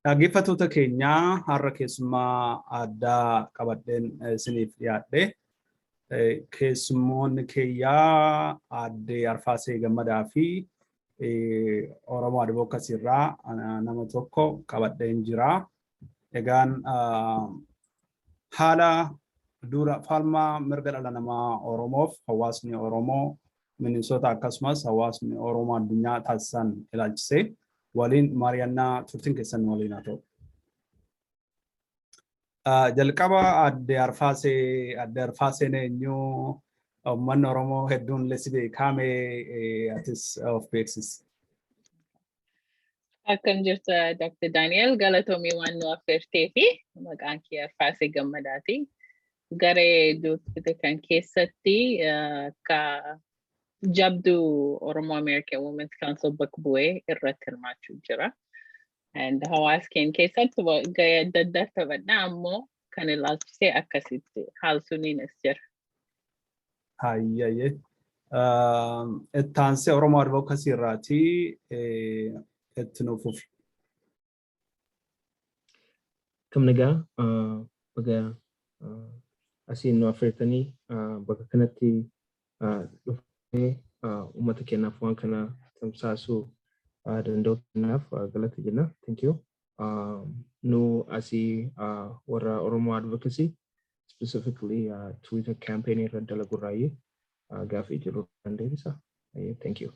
Dhaggeeffattoota keenya har'a keessummaa addaa qabadheen isiniif dhiyaadhe. Keessummoonni kiyyaa aadde Arfaasee Gammadaa fi Oromoo Advocacy irraa nama tokko qabadheen jira. Egaan haala dura falmaa mirga dhala namaa Oromoof hawaasni Oromoo Minnesota akkasumas hawaasni Oromoo addunyaa taasisan ilaalchisee waliin mari'annaa turtiin keessan waliin haa ta'u. Jalqaba adde Arfaaseen eenyu uummanni Oromoo hedduun illee beekame atis of beeksisi. Akkam jirta Dr. Daniel galatoomii waan nu affeertee fi maqaan kee Arfaasee Gammadaati. Garee duutti kan keessatti akka jabdu Oromoo American Women's Council bakka bu'ee irratti hirmaachuu jira. And hawaasa keenya keessatti gahee adda addaa taphadha ammoo kan ilaalchisee akkasitti haal suniin as jira. Hayyayyee. Ittaansee Oromoo Advocacy irraati itti nuufuuf. Kam nagaa baga asiin nu affeertanii bakka kanatti uummata keenyaaf waan kana tamsaasuu danda'u kanaaf galata jenna. Thank you. Nu asii warra Oromoo Advocacy specifically Twitter campaign irra dalagurraayee gaafii jiru dandeessa. Thank you.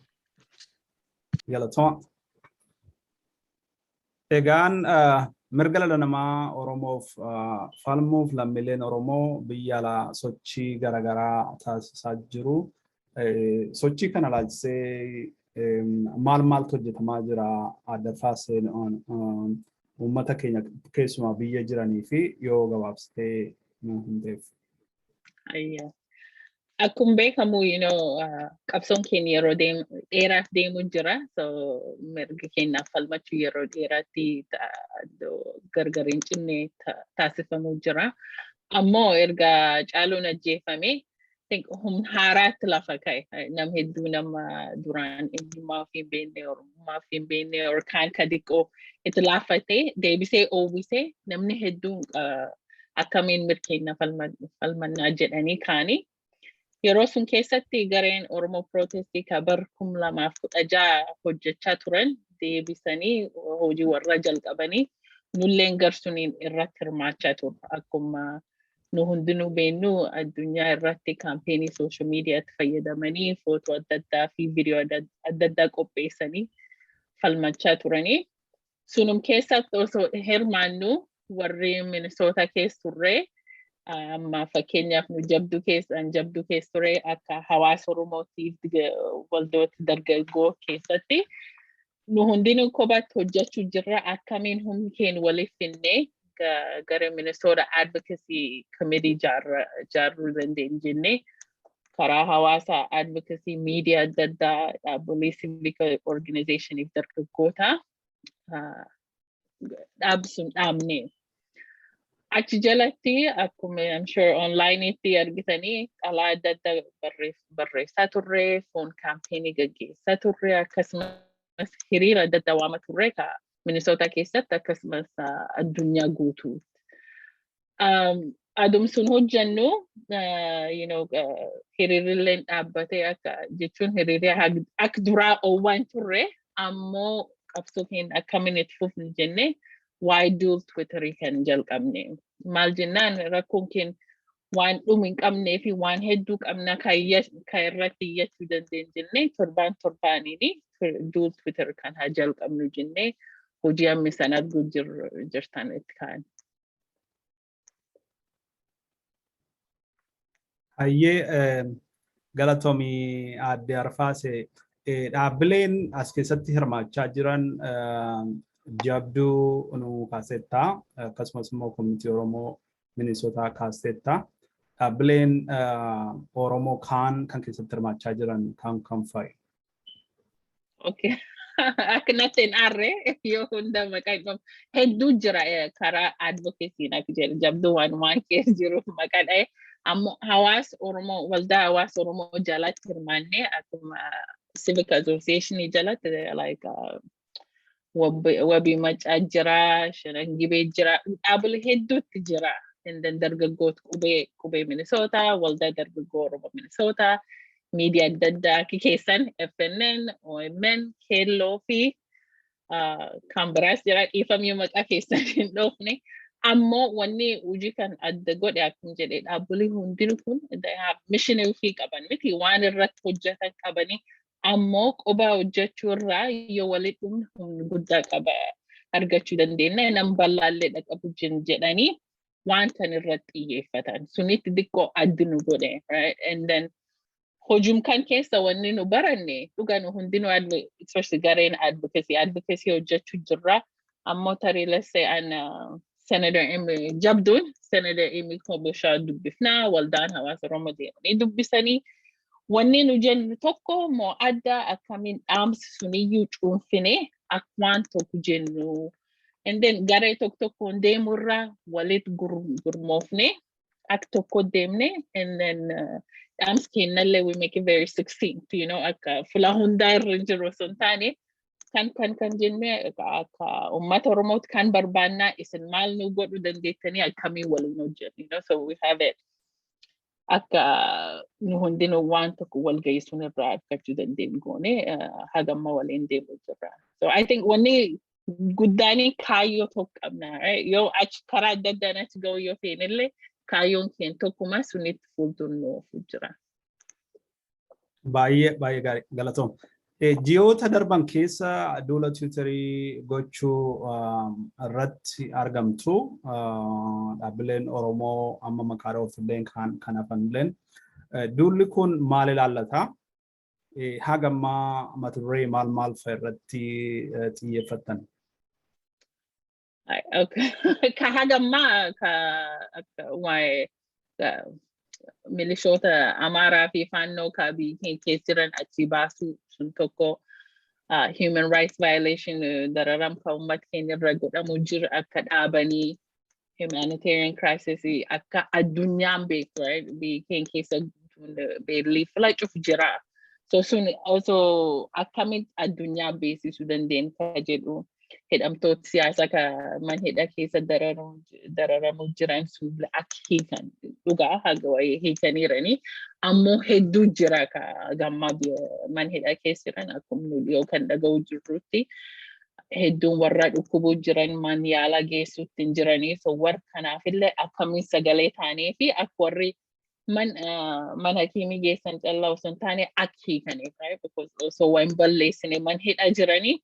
Galatoma. Egaan mirga dhala namaa Oromoof falmuuf lammiileen Oromoo biyya alaa sochii garaagaraa taasisaa jiru. Sochii kana ilaalchisee maaltu hojjetamaa jira adde Arfaaseen uummata keenya keessumaa biyya jiranii fi yoo gabaabsitee nu himteef. Akkuma beekamu qabsoon keenya yeroo dheeraaf deemu jira. So mirga keenyaaf falmachuu yeroo dheeraatti gargar hin cinne taasifamuu jira. Ammoo erga caaluun ajjeefame humna haaraatti lafa ka'e. Nam hedduu nama duraan eenyummaa fi hin beekne yookaan ka xiqqoo itti laafatee deebisee oowwisee namni hedduun akkamiin mirga keenya falmannaa jedhanii kaanii. Yeroo sun keessatti gareen Oromoo Protestii ka bara 2016 hojjechaa turan deebisanii hojii warra jalqabanii nulleen garsuniin irratti hirmaachaa turre. Akkuma nu hundinuu beeknu addunyaa irratti kaampeenii social mediaatti fayyadamanii footoo adda addaa fi viidiyoo adda addaa qopheessanii falmachaa turanii. Sunum keessatti osoo hirmaannu warri Minnesota keessa turre amma fakkeenyaaf nu jabdu keessa ture akka hawaasa Oromootiif waldoota dargaggoo keessatti nu hundinuu kophaatti hojjechuu jirra. Akkamiin humni keenya waliif finnee gara Minnesota Advocacy Committee jaarruu dandeenya jennee karaa hawaasa advocacy media adda addaa dhaabbilee civic organizationiif dargaggoota dhaabne. Achi jalatti akkuma I'm sure online itti argitanii qalaa adda addaa barreessaa turre, foon kaampeenii gaggeessaa turre, akkasumas hiriira adda addaa waama turre ka Minnesota keessatti akkasumas addunyaa guutuutti. Adum sun hojjennu hiriirilleen dhaabbatee akka jechuun hiriirri akka duraa oowwan turre ammoo qabsoo keenya akkamiin itti fufnu jennee waa'ee duula Twitterii kan jalqabne. Maal jennaan rakkoon keenya waan dhuma hin qabnee fi waan hedduu qabna kan irratti iyyachuu dandeenya jennee torbaaniin duula Twitterii kan haa jalqabnu jennee hojii amma sana arguu jirtan itti ka'an. Hayyee galatoomii adde Arfaasee dhaabbileen as keessatti hirmaachaa jiran jabduu nu kaasettaa akkasumas immoo koominitii Oromoo Minnesota kaasettaa dhaabbileen Oromoo kan keessatti hirmaachaa jiran kan fa'i. Okay. Akka natti hin aarre yoo hunda maqaa hedduu jira karaa advocacy naaf jedhu jabduu waan keessa jiru maqaa dha'e ammoo hawaasa Oromoo waldaa hawaasa Oromoo jalatti hirmaannee akkuma civic association jalatti like wabii macaa jira, shanan gibee jira, dhaabbilee hedduutti jira. And then dargaggoota qubee Minnesota, waldaa dargaggoo Oromoo Minnesota, miidiyaa adda addaa keessan FNN, OMN, Keelloo fi kan biraas jira dhiifamii maqaa keessan hin dhoofne. Ammoo wanni hojii kan adda godhe akkuma jedhee dhaabbilee hundinuu kun mishinii ofii qaban miti waan irratti hojjetan qabanii. Ammoo qubaa hojjechuu irraa yoo walitti humna guddaa qaba argachuu dandeenya nam bal'aallee dhaqabu jedhanii waan kan irratti xiyyeeffatan sunitti xiqqoo addi nu godhe, right? And then hojum kan keessa wanni nu baranne dhugaa nu hundinuu especially gareen advocacy hojjechuu jirra. Ammoo tarii let's say Senator Amy Jabduun, Senator Amy Kobushaa dubbifnaa, waldaan hawaasa Oromoo deemanii dubbisanii. Wanni nu jennu tokko moo adda akkamiin dhaamsi suniyyuu cuunfine akka waan tokko jennu. And then garee tokkoon deemurraa walitti gurmoofne akka tokko deemne. And then dhaamsi kennallee we make it very succinct, you know, akka fuula hundaa irra jiru osoo hin taane kan jenne akka uummata Oromooti kan barbaannaa isin maal nu godhuu dandeettanii akkamiin waliin hojjennu, you know, so we have it. Akka nu hundinuu waan tokko wal geessuun irraa argachuu dandeenyu goone hagamma waliin deemuu jirra. So I think wanni guddaanii kaayyoo tokko qabna, right? Yoo achi karaa adda addaan achi ga'u yoo feenillee kaayyoon keenya tokkuma sunitti fuulduruuf jira. Baay'ee gaarii galatoom. Ji'oota darban keessa duula Tiwiitarii gochuu irratti argamtu dhaabbileen Oromoo amma maqaa ofiilleen kan hafanilleen duulli kun maal ilaallata? Hagamma mata duree maal fa'a irratti xiyyeeffattan? Ka hagamma waa'ee milishoota Amaaraa fi Faannoo kaabii keessa jiran achi baasuu sun tokko human rights violation dararam ka uummata keenya irra godhamu jiru akka dhaabanii humanitarian crisis akka addunyaan beeku, right? Biyya keenya keessa beelli filachuuf jira. So sun also akkamitti addunyaa beeksisuu dandeenya ka jedhu hidhamtoota siyaasaa ka man hidha keessa dararamu jiran sun akka hiikan dhugaa haga wayii hiikaniiranii. Ammoo hedduu jira ka gammaa man hidha keessa jiran akkuma nu dhiyoo kan dhaga'u jirrutti hedduun warra dhukkubuu jiran man yaala geessuutti hin jiranii. So warra kanaafillee akkamiin sagalee taanee fi akka warri man hakiimii geessan callaa osoo hin taane akka hiikaniif, right? Because osoo waan balleessine man hidha jiranii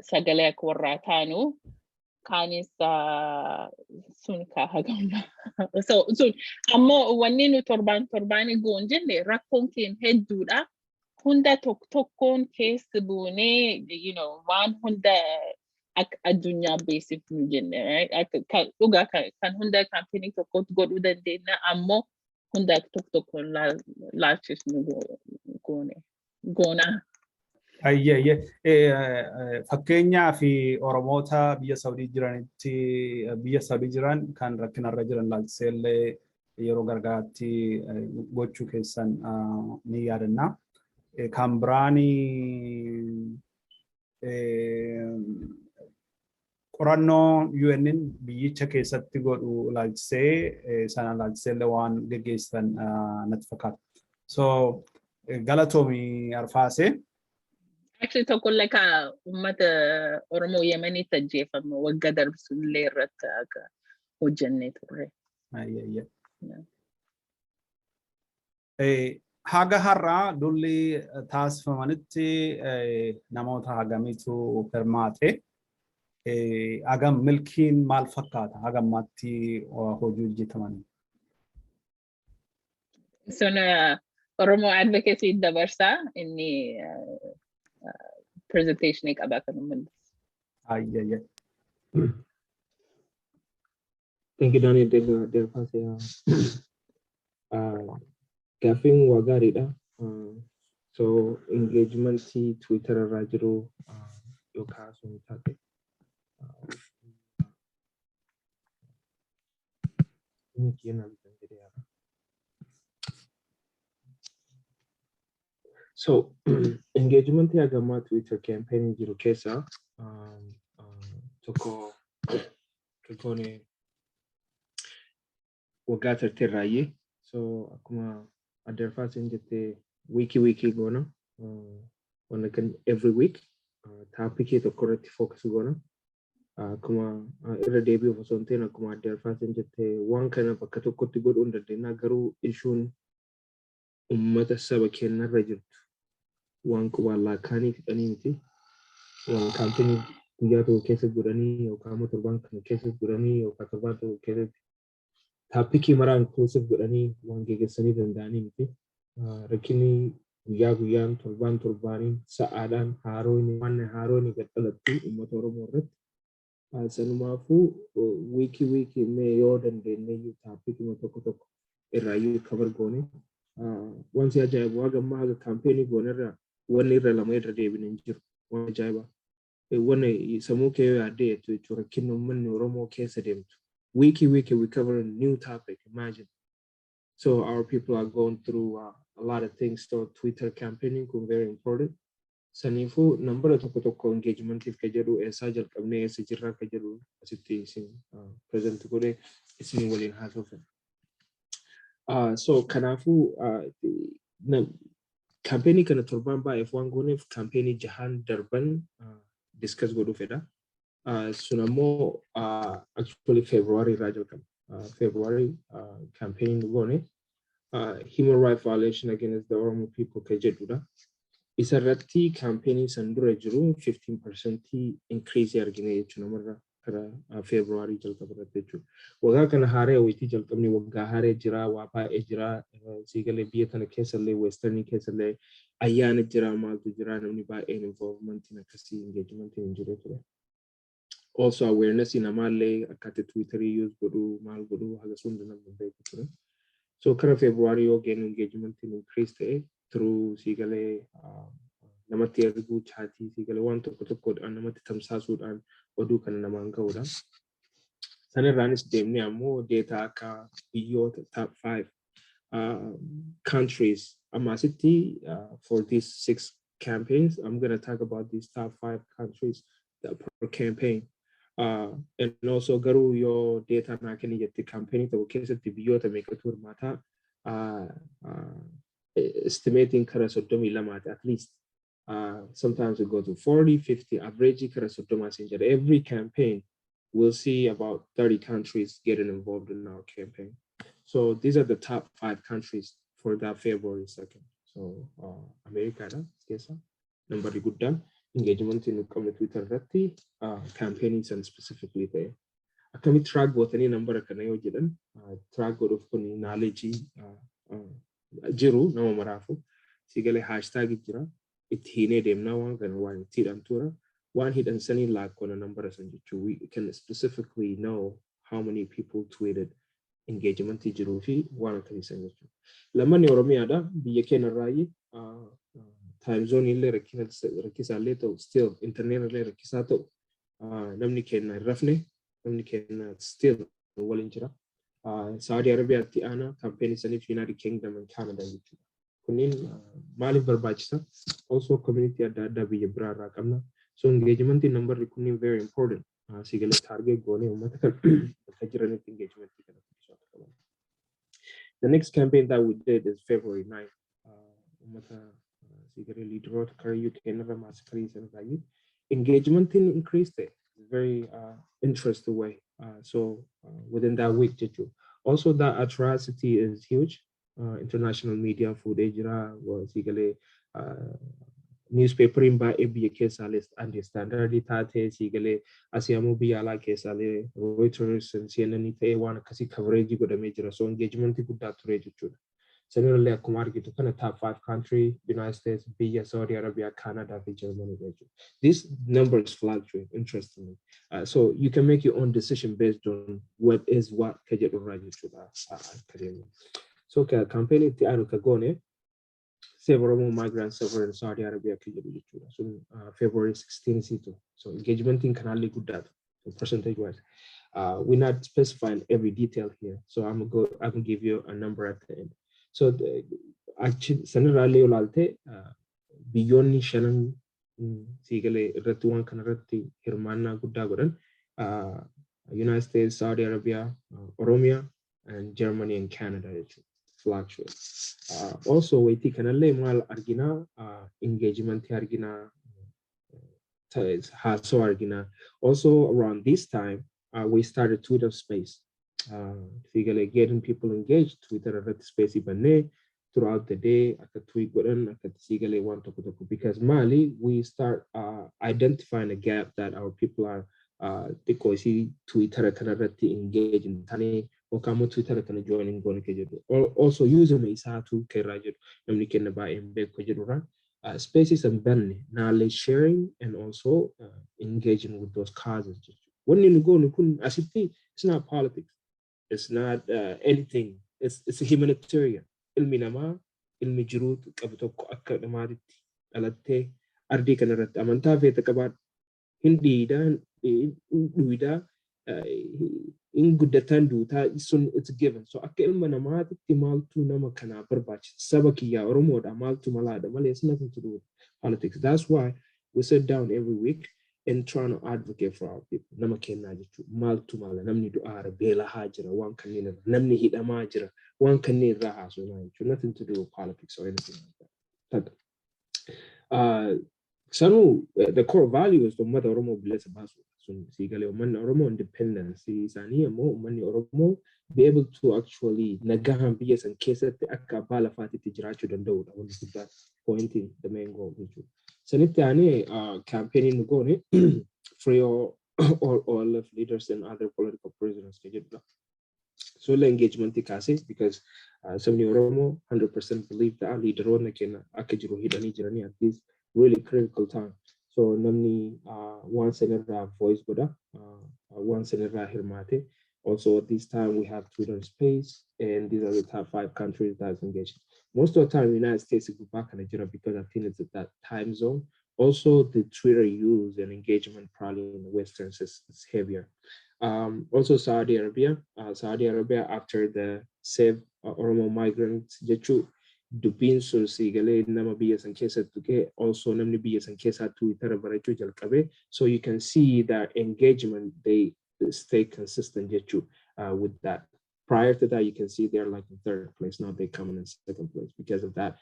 sagalee akka warraa taanu kaanis sun ka hagamma. So sun ammoo wanni nu torbaanii goon jenne rakkoon keenya hedduudha. Hunda tokkoon keessa buunee, you know, waan hunda akka addunyaa beeksifnu jenne, right? Dhugaa kan hunda kaampeenii tokkotti godhuu dandeenya ammoo hunda tokkoon laalchisnu goona. Fakkeenyaa fi Oromoota biyya Saawudii jiran kan rakkinarra jiran laalchiseellee yeroo gargaaraatti gochuu keessan ni yaadanna. Kan biraanii qorannoo UN'n biyyicha keessatti godhu laalchisee sana laalchiseellee waan geggeessan natti fakkaata. So galatoomii Arfaasee. Actually tokkollee ka uummata Oromoo Yemenitti ajjeefamu waggaa darbisullee irratti akka hojjennee turre. Haga har'aa duulli taasifamanitti namoota hagamiitu hirmaate? Hagam milkiin maal fakkaata? Hagammaatti hojii hojjetamanii? Sun Oromoo advocacy dabarsaa inni presentation qaba kan mul'isu. Thank you, Daniel. Gaaffiin waa gaariidha. So engagement Twitter irraa jiru yookaan sun taate. So engagement agamma Twitter campaign jiru keessa tokko kiltoone waggaa tarteerraayye. So akkuma adderfaasin jette weekly goona. Wanna kan every week topic tokko irratti focus goona. Akkuma irra deebi'uuf osoo hin ta'in akkuma adderfaasin jette waan kana bakka tokkotti godhuu hin dandeenya garuu ishuun ummata saba keenyarra jirtu waan qubaan laakkaanii fixanii miti. Waan kaampeenii guyyaa tokko keessa godhanii yookaan torbaan kana keessa godhanii yookaan torbaan tokko keessatti taappikii maraa inclusive godhanii waan geggeessanii danda'anii miti. Rakkinni guyyaa guyyaan torbaaniin sa'aadhaan waan haaroon gadhalattu uummata Oromoo irratti. Sanumaafuu weekii mee yoo dandeenye taappikii tokko irraayyuu cover goone. Wanti ajaa'ibu waa gammaa haga kaampeenii goonerra wanni irra lama irra deebine hin jiru. Waan ajaa'iba. Wanni sammuu kee yaaddee jechuudha rakkinni uummanni Oromoo keessa deemtu. Weekly we cover a new topic, imagine. So our people are going through a lot of things. So Twitter campaigning is very important. Sanifu number tokko engagement if kajeru sajal qabne sijirra kajeru asitti sin present gode isni walin hasofen. So kanafu campaigning kana turban ba F1 gone campaigning jahan darban discuss godu feda. Sunamo actually February February campaign gone human rights violation against the Oromo people kajeduda. Isarratti campaigning sandura jiru 15% increase argine jechuudha kara February jalqabarratti jechuudha. Waggaa kana haaree waytii jalqabni waggaa haaree jira waa baay'ee jira siigalee biyya kana keessallee western keessallee ayyaana jira maaltu jira namni baay'een involvement akkasii engagement hin jiru ture. Also awareness namallee akkatti Twitter use godhu maal godhu haga sunda namni beeku ture. So kara February again engagement increase ta'e through sigale namatti ergu chaati sigale waan tokko namatti tamsaasuudhaan oduu kana namaan ga'uudha. Sanirraanis deemnee ammoo data akka biyyoota top 5 countries amasitti for these 6 campaigns. I'm going to talk about these top 5 countries that per campaign. And also garu yo data na kani jette campaign to keessatti biyyoota meeqatu hirmaata estimating kara soddoma lamata at least. Sometimes we go to 40, 50, average kara soddoma sinjara. Every campaign we'll see about 30 countries getting involved in our campaign. So these are the top 5 countries for that February 2nd. So America number good done. Engagement in the Twitter rati campaigning and specifically there. I can track what any number of Kanayo didn't track go of knowledge Jiru no marafu sigale hashtag jira it hine dem na one and one tirantura one hit and sending like on a number of we can specifically know how many people tweeted engagement jirufi one of the senators lamani oromiada biya kena rai time zone ille rakisa leto still internet le rakisa to namni kena rafne namni kena still walinjira Saudi Arabia tiana campaign sanif United Kingdom and Canada kunin mali barbachisa also community adda biya brara kamna so engagement number kunin very important sigale target gone umata kajirani engagement. The next campaign that we did is February 9th. Umata sigale lead road kar UK never massacres and engagement increased it very interesting way. So within that week, also that atrocity is huge. International media footage was equally newspaper in by ABA case list and the standard tate sigale asiamu biala case Reuters and CNN one kasi coverage good major so engagement good that rate. Generally, a commodity to kind of top 5 countries, United States, Bia, Saudi Arabia, Canada, Germany. These numbers fluctuate, interestingly. So you can make your own decision based on what Kajet already to that. So campaign it Kagone, several more migrants over in Saudi Arabia. So February 16th. So engagement in Canali good that percentage wise. We're not specifying every detail here. So I'm gonna give you a number at the end. So actually, Sanarale Olalte, beyond Shannon Sigale Ratuan Kanarati Hermana Gudagoran, United States, Saudi Arabia, Oromia, and Germany and Canada. It fluctuates. Also, we take mal argina engagement argina argina. Also, around this time, we started Twitter Space. Figure getting people engaged. Twitter space throughout the day. I could tweet because Mali, we start identifying a gap that our people are because Twitter can engage in Tani or come Twitter can join in going also use me is how to kerajut and buy in bed spaces and benny knowledge sharing and also engaging with those causes. When you go as it's not politics, it's not anything, it's a humanitarian. Ilmi nama ilmi jirut qabu tokko akka dhamaatitti dhalattee ardii kana irratti amantaa feete qabaadhu hindiidhaan dhuyidaa in guddatan duutaa sun it's given. So akka ilma namaatitti maaltu nama kanaa barbaachisa saba kiyyaa Oromoodha maaltu malaadha malee it's nothing to do with politics. That's why we sit down every week and trying to advocate for our people. Nama kennaa jechuudha maaltu mala namni du'aara beelahaa jira waan kanneen irra namni hidhamaa jira waan kanneen irraa haasofnaa jechuudha. Nothing to do with politics or anything like that. Sanu the core value is the mother Oromo bless basu. So sigale umman Oromo independence isani amo umman Oromo be able to actually nagahan biyas and cases akka bala fati tijrachu dandau. I want to put that pointing the main goal. Sanitani campaigning go free all of leaders and other political prisoners. So the engagement tikase because some Oromo 100% believe that leader on can akajiru hidani jirani at this really critical time. So namni one senator voice goda one senator hirmate. Also at this time we have Twitter Space and these are the top 5 countries that's engaged. Most of the time United States go back in Nigeria because I think it's at that time zone. Also the Twitter use and engagement probably in the Western is heavier. Also Saudi Arabia after the Save Oromo Migrants jechu jibbiinsa sigale nama biyya san keessa tuke also namni biyya san keessa Twitter barachuu jalqabe. So you can see that engagement they stay consistent jechu with that. Prior to that, you can see they're like in 3rd place. Now they come in 2nd place because of that.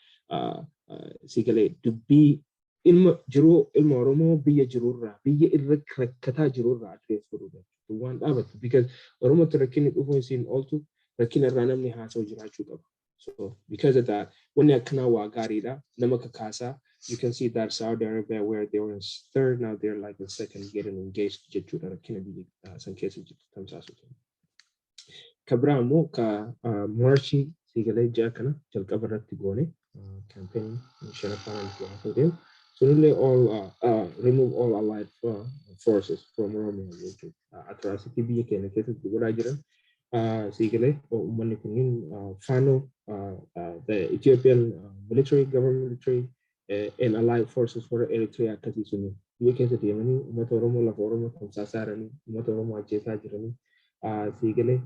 Sigale to be ilma Oromo biyya jirurra biyya irra rakkata jirurra address godhu to one because Oromo to rakkini dhufuun siin ooltu rakkina irraa namni haasa'u jiraachuu qaba. So because of that, when you can see that Saudi Arabia where they were in 3rd, now they're like in 2nd, getting engaged. Some cases Kabramo ka Marchi Sigale Jakana, Jalkabarati Gone, campaign in so really all remove all allied forces from Romania. Atrocity be connected to Gurajira. Sigale or Manikunin Fano, the Ethiopian military, government military, and allied forces for Eritrea Katisuni. We can say Yemeni, Motoromo Lavoromo, Sasarani, Motoromo Jefajirani, Sigale,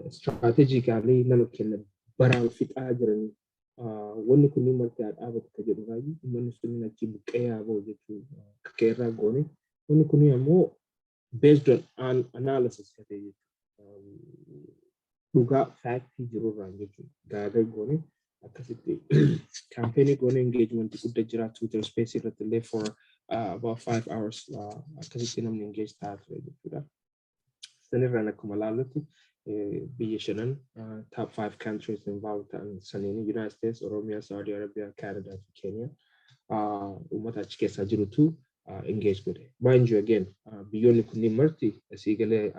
strategically Nanokin, Baran Fit Ajrani, one Nikuni Markat Abbot Kajarai, Manusunina Chibukea, to Kera Goni, one Nikuni more based on analysis. Duga fact jirurra jechuudha. Gaada goone akkasitti campaign goone engagement guddaa jira Twitter Space irratti for about 5 hours akkasitti namni engage ta'a ture jechuudha. Sanirraan akkuma ilaallutti biyya shanan top 5 countries involved ta'an saniini United States, Oromia, Saudi Arabia, Canada, Kenya uummata achi keessaa jirutu engage with it. Mind you again, beyond the marti,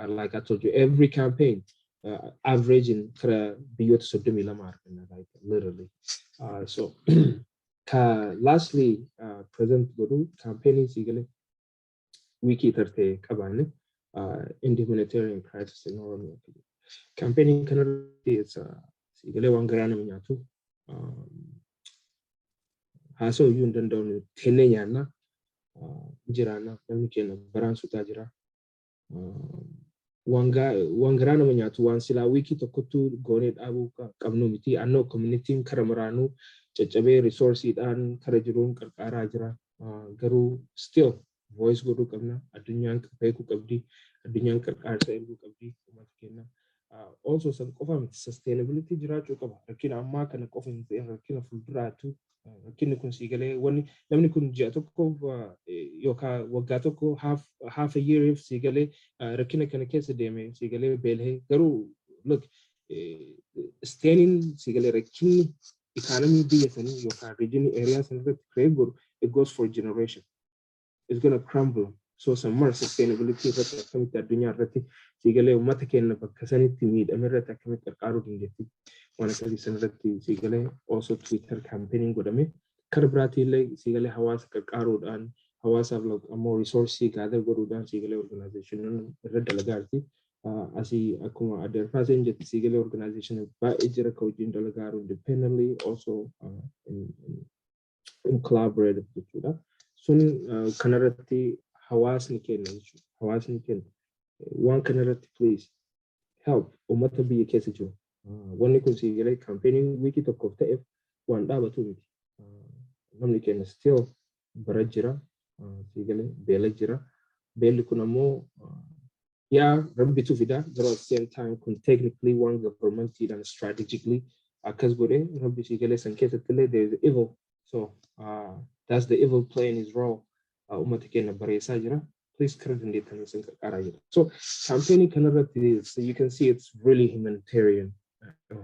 like I told you, every campaign averaging beyond Sodom mark, literally. So lastly, President Guru campaigning sigale wiki 30 kabane in the humanitarian crisis in Oromo. Campaigning Canada is sigale wangarana minyatu haso yun dandonu teneyana jirana namni kenna baran suta jira wangarana manyatu wan sila wiki tokkotu gone dhabu qabnu miti anno community karamaranu ceccabe resource dan kara jiruun qarqara jira garu still voice godhu qabna addunyaan beeku qabdi addunyaan qarqaarsa erguu qabdi uummata keenya. Also san qofa miti sustainability jiraachuu qaba. Rakkina ammaa kana qofa hin ta'in rakkina fuulduraatu rakkinni kun siigalee wanni namni kun ji'a tokko yookaan waggaa tokko half a year siigalee rakkina kana keessa deeme siigalee beelhee garuu look staying siigalee rakkinni economy biyya sanii yookaan regional area sanirratti create godhu it goes for generation. It's gonna crumble. So some more sustainability irratti akkamitti addunyaa irratti siigalee uummata keenya bakka sanitti miidhame irratti akkamitti qarqaaruu dandeetti. Waan akkasii sanirratti siigalee also Twitter campaigning godhame. Kara biraatii illee siigalee hawaasa qarqaaruudhaan hawaasaaf ammoo resource gather godhuudhaan siigalee organization irra dalagaa jirti. Asii akkuma adeerfaasen jetti siigalee organization baay'ee jira ka wajjin dalagaa independently also in collaborative jechuudha. Sun kanarratti hawaasni keenya jechuudha. Hawaasni keenya waan kanarratti please help uummata biyya keessa jiru. Wanni kun siigalee campaigning weekii tokkoof ta'eef waan dhaabatu miti. Namni keenya still bara jira siigalee beela jira. Beelli kun ammoo rabbitu fida garuu at the same time kun technically waan governmentiidhaan strategically akkas godhee rabbi siigalee san keessatti illee there is evil. So that's the evil playing his role. Ummata keenya bareessaa jira. Please kara dandeettanii san qarqaaraa jira. So campaigning kanarratti you can see it's really humanitarian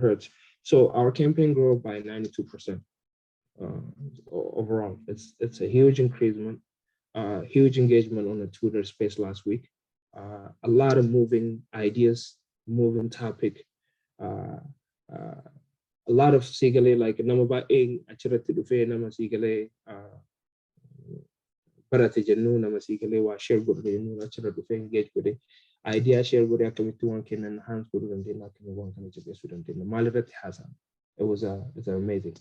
hurt. So our campaign grew by 92% overall. It's a huge increasement, huge engagement on the Twitter space last week. A lot of moving ideas, moving topic. A lot of sigale like nama baay'ee achirratti dhufee nama sigale barate jennu nama sigale waa share godhe jennu achirra dhufee engage godhe idea share godhe akkamitti waan kennan enhance godhuu dandeenya akkamitti waan kana jabeessuu dandeenya maalirratti haasaan. It's amazing.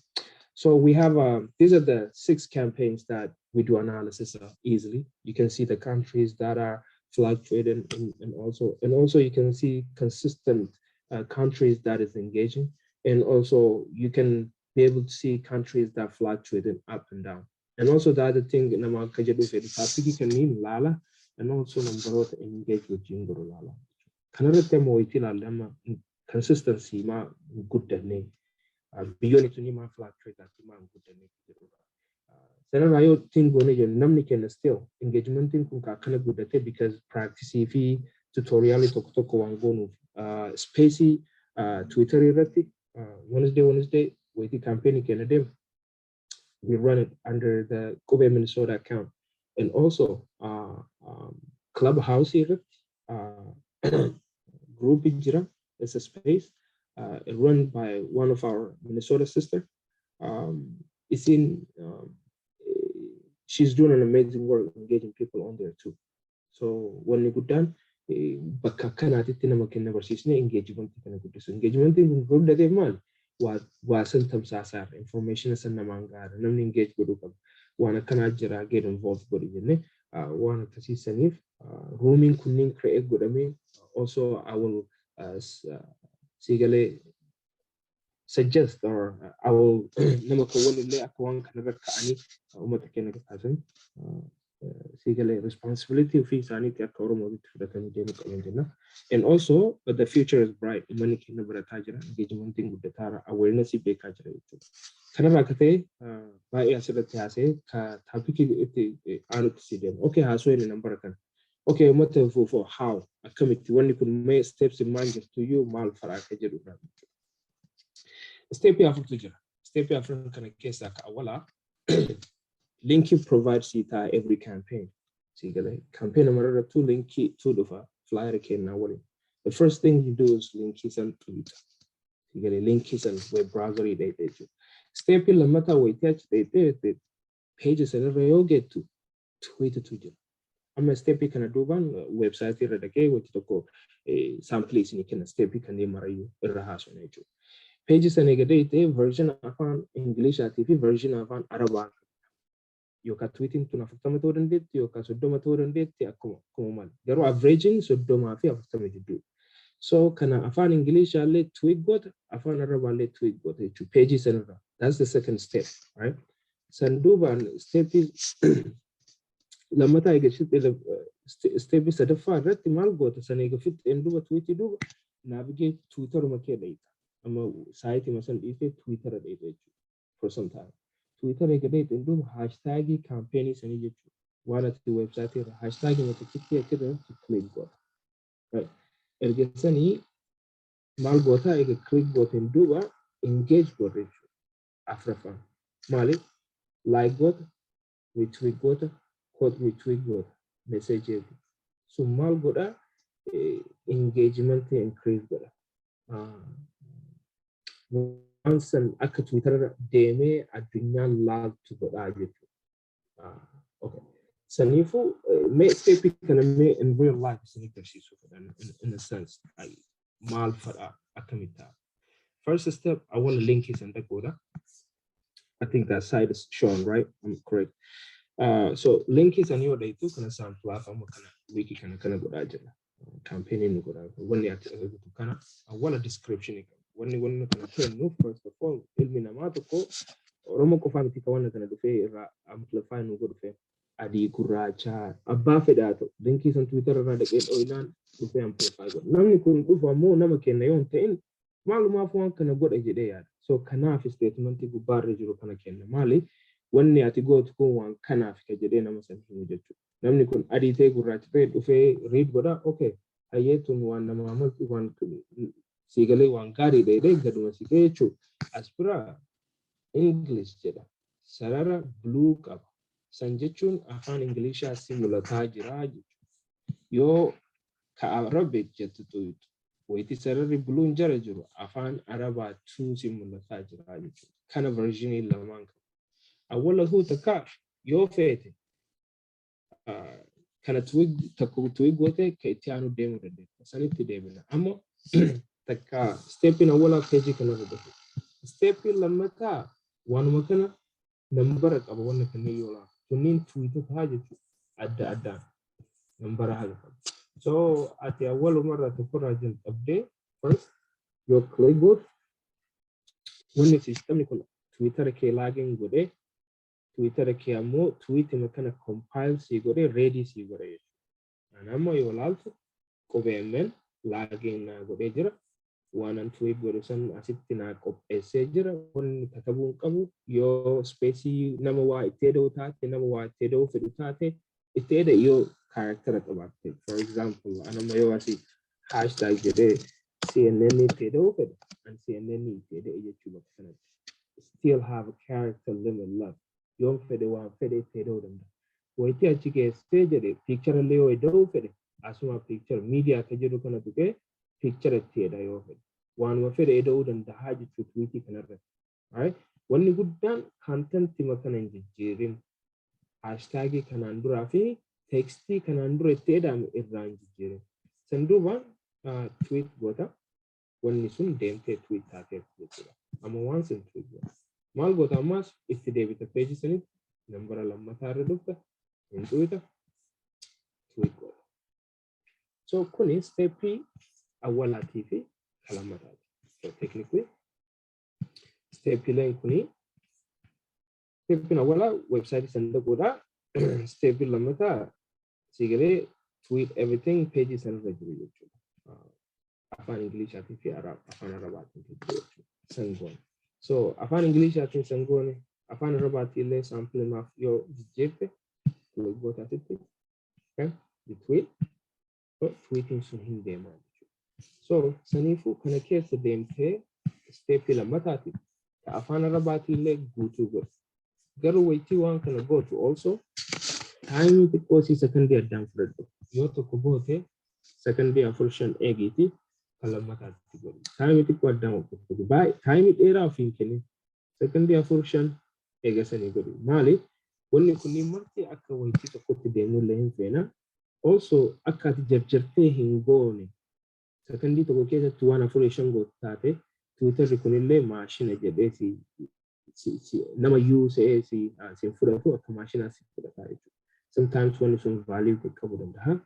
So we have these are the 6 campaigns that we do analysis of easily. You can see the countries that are fluctuating and also you can see consistent countries that is engaging. And also you can be able to see countries that fluctuate up and down. And also the other thing, lala, and also number engage with jingoro lala. Kanarate mo itilala consistency ma good name. Beyond it ma fluctuate that ma good name. Then I think namni can still engagement in kunka kana good because practice fee tutorial toko wangonu spacey Twitter irati. Wednesday, with the campaign in Canada, we run it under the Kobe, Minnesota account. And also Clubhouse here, group Jira, it's a space run by one of our Minnesota sister. It's in, she's doing an amazing work engaging people on there too. So when we go done, bakka kanaatitti nama kenna barsiisne engagement kana guddisu engagement kun guddate maal waa san tamsaasaaf information san namaan gaara namni engage godhuu qaba waan akkanaa jira get involved godhu jenne waan akkasiisaniif rooming kunniin create godhamee also I will siigalee suggest or I will nama kawwan illee akka waan kanarra ka'anii uummata keenya kaasan sigale responsibility of insanity at Oromoo and also but the future is bright money can never tajira engagement with the tara awareness be kajira kana rakate by asirati ase ka topic anu sidem okay haso in number kan okay what for how a committee when you could make steps in mind to you mal faraka jiru step ya after kana kesa ka wala Linky provides Sita every campaign. See, campaign number 2 Linky 2 of flyer can now. The first thing you do is link is on Twitter. You get a link is on web browser they do. Step in the matter we touch they pages and you get to Twitter to you. I'm a step you can do one website here at the gate with the some place and you can step you can name you Haasaan pages and a version of English TV version of an Arabic. Yoka tweeting to Nafatama Torrent, Yoka Sodoma Torrent, Akumal. There are averaging Sodoma after do. So can I find English I let tweet got, I found Arab let tweet got to pages and that's the second step, right? Sanduban step is lammataa eegachitti step sadaffaa irratti maal goota san eegafitti enduba tweetii duuba navigate Twitter makee dheeta. Amma saayitii masan dhiisee Twitter dheeta jechuudha. For some time. Twitter eegadeeta enduba hashtagii campaign sanii jechuudha. Waan ati website irra hashtagii matachitti achirratti click goota. Ergasanii maal goota eega click gooteen duuba engage goota jechuudha. Afraffaan. Maaliif? Like goota, retweet goota, quote retweet goota, message every. So mal goda engagement increase goda. Once an akka Twitter deme adunya love to goda jechu. Okay. Sanifu may step kana me in real life in a sense mal fara akamita. First step I want to link is and goda. I think that side is shown, right? I'm correct. So link is a new day too. Can sound platform kana wiki kana go ajala campaigning go da when you kana wala description when kana ken no first of all ilmi na mato ko Oromoo ko famiti ka wana kana dufe ra amplify no go dufe adi kuracha abba fedato link is on Twitter ra da ken oilan dufe amplify go namni kun dufa mo nama ken na yon ta'in maluma fu kana go da jide ya so kana fi statement gu barre jiro kana ken mali wanni ati gootu kun waan kanaaf ka jedhee nama san himu jechuudha. Namni kun adii ta'e gurraacha ta'e dhufee read godha okay hayyeetun waan nama amaltu waan siigalee waan gaarii dheedhee gaduma si ta'e jechuudha. As bira English jedha sarara blue qaba. San jechuun afaan Ingiliishaa si mul'ataa jira jechuudha. Yoo ka Arabic jettu tuytu wayti sararri blue jara jiru afaan Arabaa tu si mul'ataa jira jechuudha. Kana versionii lamaan أولا هو تكا يوفيت كانت تويج وته كيتيانو ديمو ردي سنتي ديمنا أما تكا ستيبين أولا كيجي كنا ردي ستيبين لما تا وانو مكنا نمبرك أبو وانا كني يولا تنين تويتو هاجي أدا نمبر هذا so أتي أول مرة تفرج راجل update first your clipboard when the system يكون تويتر كي لاجين قدي Twitter ke ammo tweet makana compile sigore ready sigore anamo yolalto kobemen lagin na gode jira wanan tweet gore san asitti na qopheesse jira won katabun qabu yo space nama wa itedo taate nama wa itedo fedu taate itedo yo character tabatte for example anamo yo asi hashtag jede CNN itedo fedu and CNN itedo yechuba kana still have a character limit left yon fede wan fede tedo dum wayti achike stage de picture le o do fede asuma picture media ka jedo kana tuke picture teda yo fede wan wa fede do dum da haji to tweet kana re right wonni guddan content makana jirin hashtag kana ndura fi text kana ndura teda mi irran jirin sanduba tweet gota wonni sun demte tweet ta ke amma once in tweet mal gota mas itti debita page sanit number lamma tare dubta intuita tweet gota so kuni step awwala tifi kalamata so technically step len kuni step awwala website sanda goda step lamata sigare tweet everything pages and regular afan english ati arab afan arabati sangon so afan English ati sangone afan Arabati le sample maf yo jepe lo gota tipi okay the tweet so tweeting sun hinde ma so sanifu kana kesa demte step la matati afan Arabati le gutu go garu wayti wan kana go to also time it was second day down for yo to ko bote second day function egiti kalamata tigo time it was down for by time it era finkene second day function egasani go mali wonni kunni marti akka wayti to kotti demu len fena also akka jarjarte hingone second day to ko kesa tuwana function go tate Twitter kunille machine jede si nama use si fura to akka machine si fura tare sometimes when some value ko kabudan da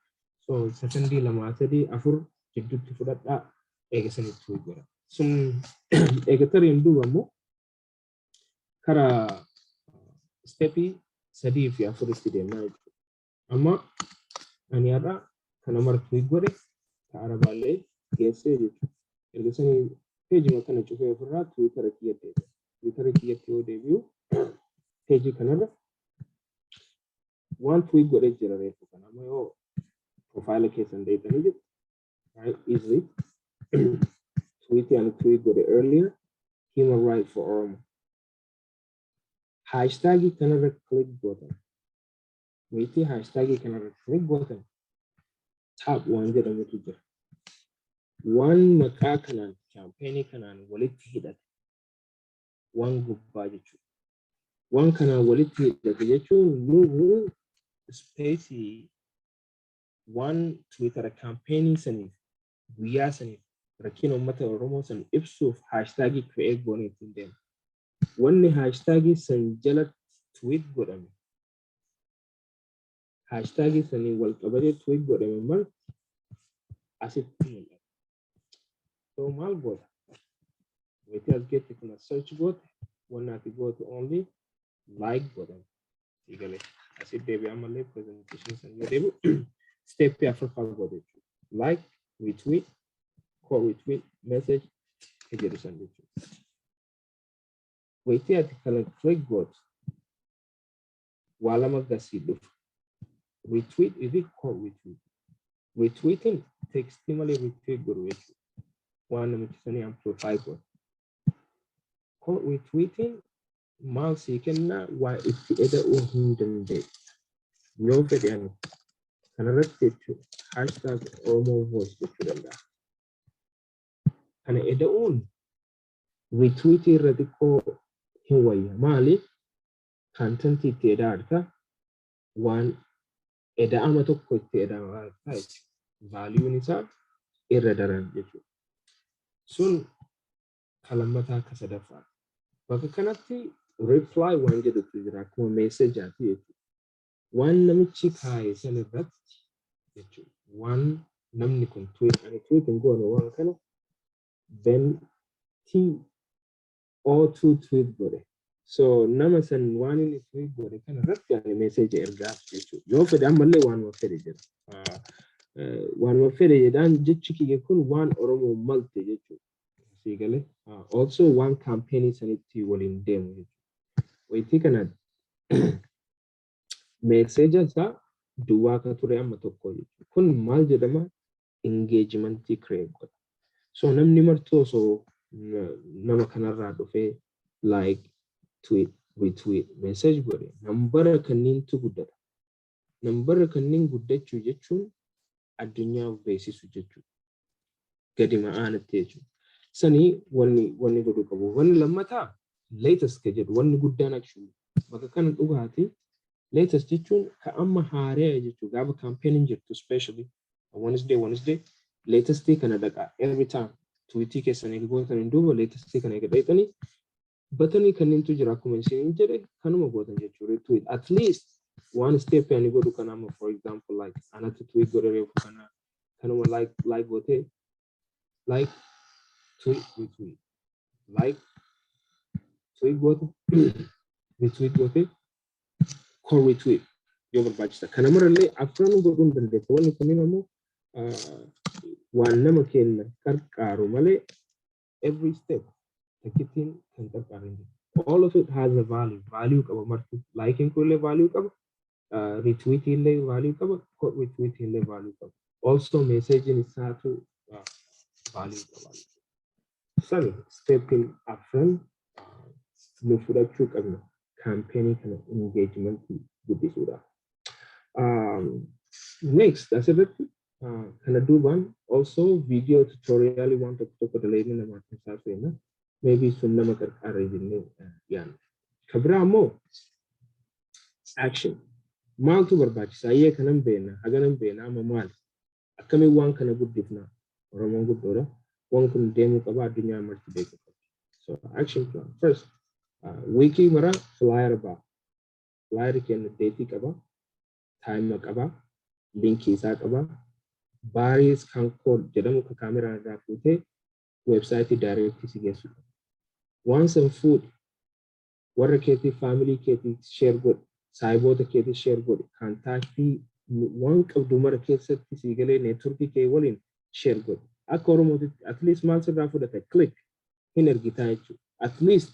so second day lama tadi afur jiddutti fudadda egasani tuigora sun egatari ndu ammo kara stepi sadi fi afur istide na Amma ani har'a kana martuu godhe ka arabaallee geessee jechuudha. Erga sanii peejii kana cufee ofirraa Tiwiitara kiyyatti deebi'u. Tiwiitara kiyyatti yoo deebi'u peejii kanarra waan tweet godhee jira reefu kana amma yoo profaayila keessan deebitanii jiru right easily tweet godhe earlier human right for Oromo hashtag kanarra click gootan weetii hashtag kanarra click gootan tab waan jedhamutu jira waan maqaa kanaan campaign kanaan walitti hidhate waan gubbaa jechuudha waan kanaan walitti hidhate jechuun nuhu spacey one Twitter campaign saniif guyyaa saniif rakkina uummata Oromoo san ibsuuf hashtag create goone ittiin deema. Wanni hashtag san jala tweet godhame hashtag sanii wal qabatee tweet godhame mal asitti mul'ata. So maal goota? Weetii as geette kuna search goote wanna ati goote only like godhame. Egalee asitti deebi'aa malee presentation san yoo deebi'u step afuraffaa goote jechuudha. Like, retweet, quote retweet, message, jedhu san jechuudha. Weetii ati kana click goote waa lama gasii dhufu. Retweet ifi quote retweet. Retweeting text malee retweet godhu jechuudha. Waan namichi sanii amplify godhu. Quote retweeting maal sii kennaa waa itti eda'uu hin dandeessu. Yoo fedhe ani kanarratti jechuudha hashtag Oromoo voice jechuu danda'a. Kana eda'uun retweetii irra xiqqoo hin wayya. Maaliif contentii itti edaa arta waan eda'ama tokko itti eda'ama arta jechuudha. Vaaliyuun isaa irra daran jechuudha. Sun kalammataa akka sadaffaa. Bakka kanatti reply waan jedhutu jira akkuma meesejaati jechuudha. Waan namichi kaa'e san irratti jechuudha. Waan namni kun tweet hin goone waan kana then O2 tweet godhe. So nama san waan inni tweet godhe kana irratti ani meeseja ergaaf jechuudha. Yoo fedhe ammallee waanuma fedhe jedha. Waanuma fedhe jedhaan jechi kiyya kun waan Oromoo malte jechuudha. Siigalee. Also waan campaign sanitti waliin deemu jechuudha. Weetii kana meeseja isaa duwwaa akka ture amma tokko jechuudha. Kun maal jedhama? Engagementii create godha. So namni martuu osoo nama kanarraa dhufee like, tweet, retweet, message godhe nambara kanniintu guddata. Nambara kanniin guddachuu jechuun addunyaaf beeksisu jechuudha. Gadi ma'aanatti jechuudha. Sanii wanni godhu qabu. Wanni lammataa latest ka jedhu wanni guddaan actually bakka kana dhugaati. Latest jechuun ka amma haaree jechuudha. Gaafa campaigning jirtu especially Wednesday latest kana dhaqa every time tweetii keessan eega gootan hin duuba latest kana eega dhaqxanii batanii kanniintu jira akkuma isin jedhe kanuma gootan jechuudha. Retweet at least one step ani godhu kana amma for example like anatu tweet godhe reefu kana kanuma like goote like tweet retweet like tweet goote retweet goote call retweet yoo barbaachisa. Kana marallee afran godhuun dandeessa. Wanni kunniin ammoo waan nama kenna qarqaaru malee every step takkitiin kan qarqaaru. All of it has a value qaba martu. Liking kullee value qaba. Retweeting illee value qaba. Quote retweeting illee value qaba. Also messaging isaatu value qaba. Sani stepping afran nu fudhachuu qabna campaigning kana engagement guddisuudha. Next asirratti kana duubaan also video tutorial waan tokko dalagne nama taasifamu maybe sun nama qarqaree jennee yaanna. Kabira ammoo action maaltu barbaachisa ayyee kanan beena haganan beena amma maal akkamiin waan kana guddifna Oromoon guddoodha waan kun deemuu qaba addunyaa marti beeku. So action plan first wiki mara flyer ba flyer kenna date qaba time qaba link isaa qaba baris kan code jedhamu ka kamera irraa fuutee website direct si geessu. Once and food warra keetii family keetii share godh saayiboota keetii share godh contactii waan qabdu mara keessatti sii galee neetworkii kee waliin share godhi. Akka Oromootitti at least maal sirraa fudhata click hin ergitaa jechuudha. At least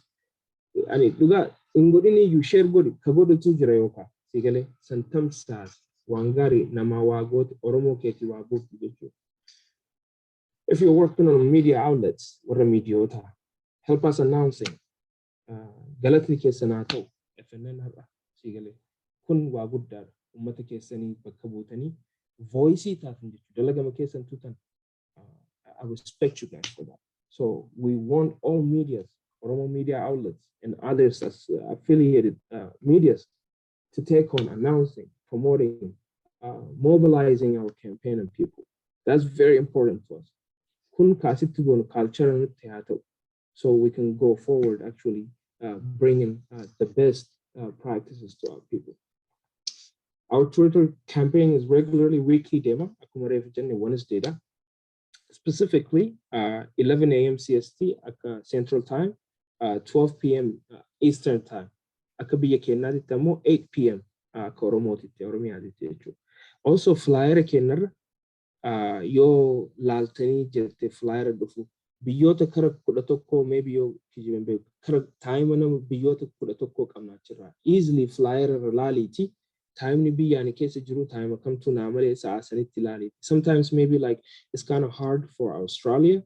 ani dhugaa hin godhin iyyuu share godhi ka godhatu jira yookaan sii galee san tamsaas waan gaarii namaa waa goote Oromoo keetii waa buufti jechuudha. If you're working on media outlets, what are media? Help us announcing. Galatni keessanaa ta'u FNN har'a sii galee kun waa guddaadha. Ummata keessanii bakka buutanii voice taatan jechuudha. Dalagama keessan tuutan. I respect you guys for that. So we want all medias, Oromo media outlets and others as affiliated medias to take on announcing, promoting, mobilizing our campaign and people. That's very important to us. Kun kaasitti goonu culture and theater, so we can go forward actually bringing the best practices to our people. Our Twitter campaign is regularly weekly demo. Wednesday. Specifically, 11 a.m. CST at Central Time, 12 p.m. Eastern Time. Akabiya kenna ditamo 8 p.m. Koromoti Oromia. Also, flyer kenner yo laltani jette flyer dufu. Biyota karak kudatoko maybe yo kijimbe karak time anam biyota kudatoko kamnachira. Easily flyer laliti. Time ni be yani case jiru time come to namale sa asaniti lali. Sometimes maybe like it's kind of hard for Australia.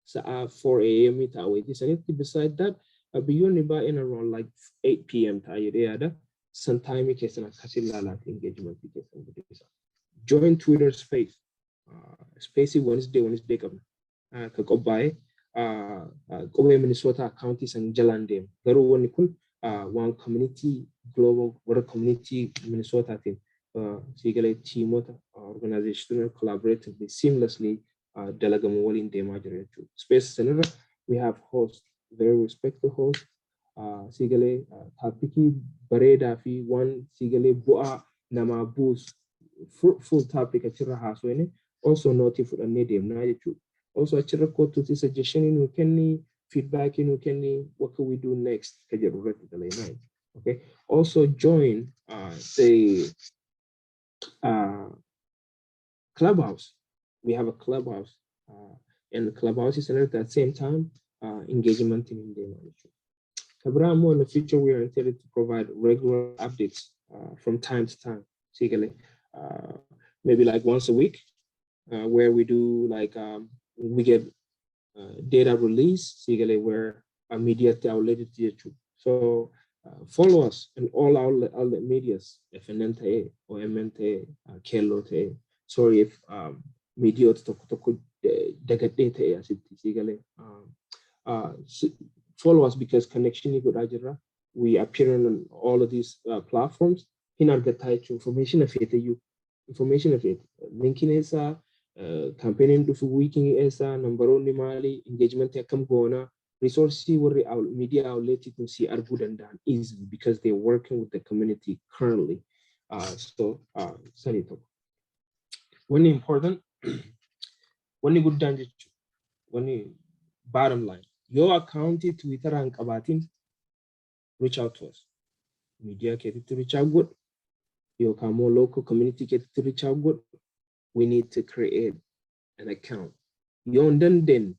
Sa 4 a.m. it away. Saniti beside that, beyond ba in around like 8 p.m. ta sometime case na kasila engagement case. Join Twitter space. Spacey Wednesday come. Kakobai Kobe Minnesota counties and Jalandem. Garu woni kun one community global water community Minnesota team sigale team organizational collaboratively seamlessly delegam wall in demajure space center. We have hosts, very respected hosts sigale topiki bareda fi one sigale boa nama boost fruitful topic achira haswene also notif and nedem na jechu also achira ko to suggestion in kenny feedback in kenny what can we do next. Okay, also join the clubhouse. We have a clubhouse and the clubhouse is at the same time engagement in the Kabramo in the future we are intended to provide regular updates from time to time. Maybe like once a week where we do like we get data release where a media outlet. So follow us in all outlet medias, FNNTA or MNTA, Kelote. Sorry if media to data as it follow us because connection we appear on all of these platforms. In our get information of you information of it linking is campaigning to weeking is number only mali engagement yakam gona resources were media outlet you can see are good and done easily because they're working with the community currently. Sanito. One important one good done one bottom line. Your account Twitter and Kabatin reach out to us. Media get to reach out good. Your more local community get to reach out good. We need to create an account. Yon then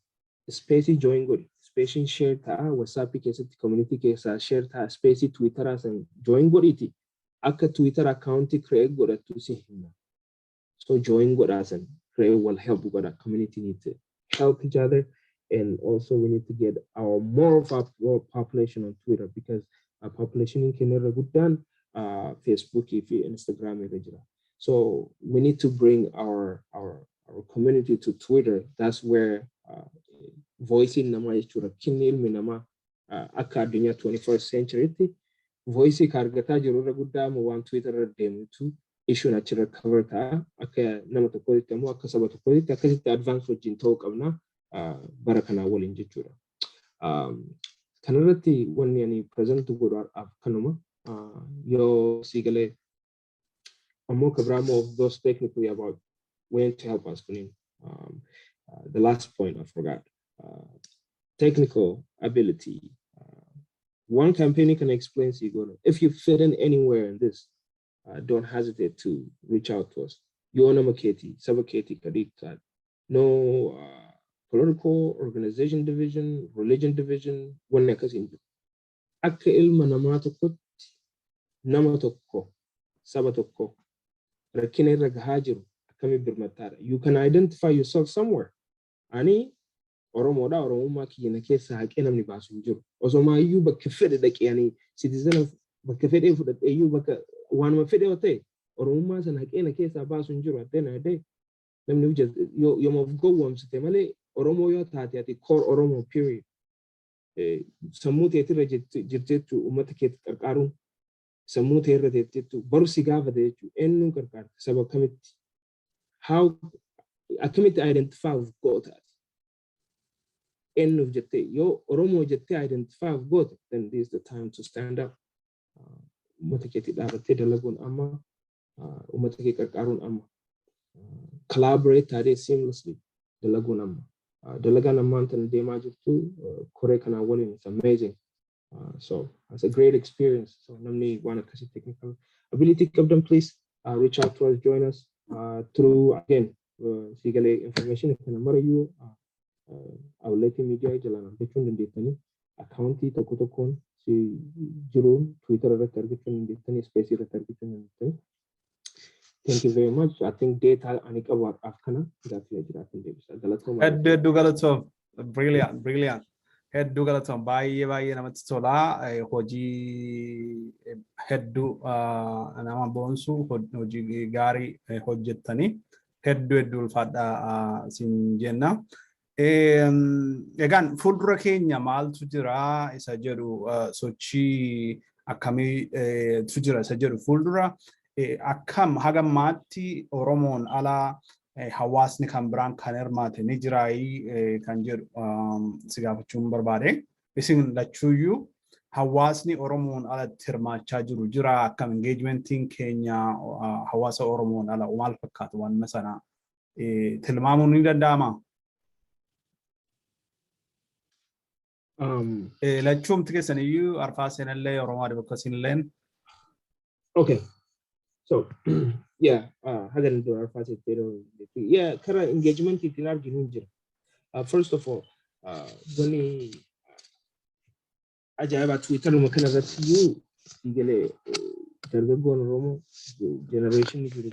space join good. Space share ta WhatsApp case community case share ta space Twitter as and join good iti. Akka Twitter account create good to see him. So join good as and create will help good. A community need to help each other, and also we need to get our more of our population on Twitter because our population in Canada good done. Facebook, Instagram, etc. So we need to bring our community to Twitter. That's where voicing nama ichura kinil minama akadunya 21st century voice kargata jirura gudda mo wan Twitter dem to issue na chira cover ta aka nama to ko temo aka sabato ko ta ka advance wajin talk amna barakana wolin jechura kanarati wonni ani present to go af kanuma yo sigale amo kabramo of those technically about when to help us the last point I forgot technical ability. One campaign can explain Siguro if you fit in anywhere in this don't hesitate to reach out to us. Yona Maketi, Sabaketi Kadita. No political organization division, religion division, one nekasin. Akka ilma namaa tokkotti nama tokko saba tokko rakkina irra gahaa jiru akkami birmattaadha. You can identify yourself somewhere. Ani Oromoodha, Oromummaa kiyya keessa haqee namni baasu hin jiru. Osoma iyyuu bakka fedhe dhaqee ani citizen of bakka fedhe fudhadhee iyyuu bakka waanuma fedhe yoo ta'e Oromummaa sana haqee keessaa baasu hin jiru. Addeen addee namni yoomoof gowwoomsite malee Oromoo yoo taate ati core Oromoo period. Sammuu teetirra jirteettu uummata keetti qarqaaruun sammuu teerra teettu barsi gaafate jechuudha. Eenyuun qarqaarta saba akkamitti? Akkamitti identify of goota? Eenyuuf jettee yoo Oromoo jettee identify of goota, then this is the time to stand up. Uummata keetti dhaabattee dalaguun amma, uummata kee qarqaaruun amma. Collaborate taatee seamlessly dalaguun amma. Dalagaan ammaan tan deemaa jirtu koree kanaa waliin, it's amazing. So it's a great experience. So namni waan akkasii technical ability qabdan, please reach out to us, join us through again Sigale information if number you outlet media jalan argachuun dandeettanii accountii tokko tokkoon si jiruun Twitter irratti argachuun dandeettanii, space irratti argachuun dandeettanii. Thank you very much. I think data ani qabu akkana gaaffii jiraatin deebisa. Galatooma. Hedduu galatoom. Brilliant. Hedduu galatoom. Baay'ee namatti tola. Hojii hedduu nama boonsu hojii gaarii hojjettanii hedduu ulfaadhaa siin jenna. Egaan fuuldura keenya maaltu jira isa jedhu sochii akkamiitu jira isa jedhu fuuldura akkam hagammaatti Oromoon alaa hawaasni kan biraan kan hirmaate ni jiraayii kan jedhu si gaafachuun barbaade. Isin lachuuyyuu hawaasni Oromoon alatti hirmaachaa jiru jira, akkam engagementiin keenya hawaasa Oromoon ala maal fakkaatu waan sana tilmaamuun ni danda'ama? Lachuumti keessaniyyuu arfaasenillee Oromoo Advocacy-illeen. Okay. So yeah, hagan do arfaaset yeah, kara engagement itin arginu jira. First of all, wani ajaiba Twitter makana rasiyu igale dargaggoon Oromoo generation ni jiru.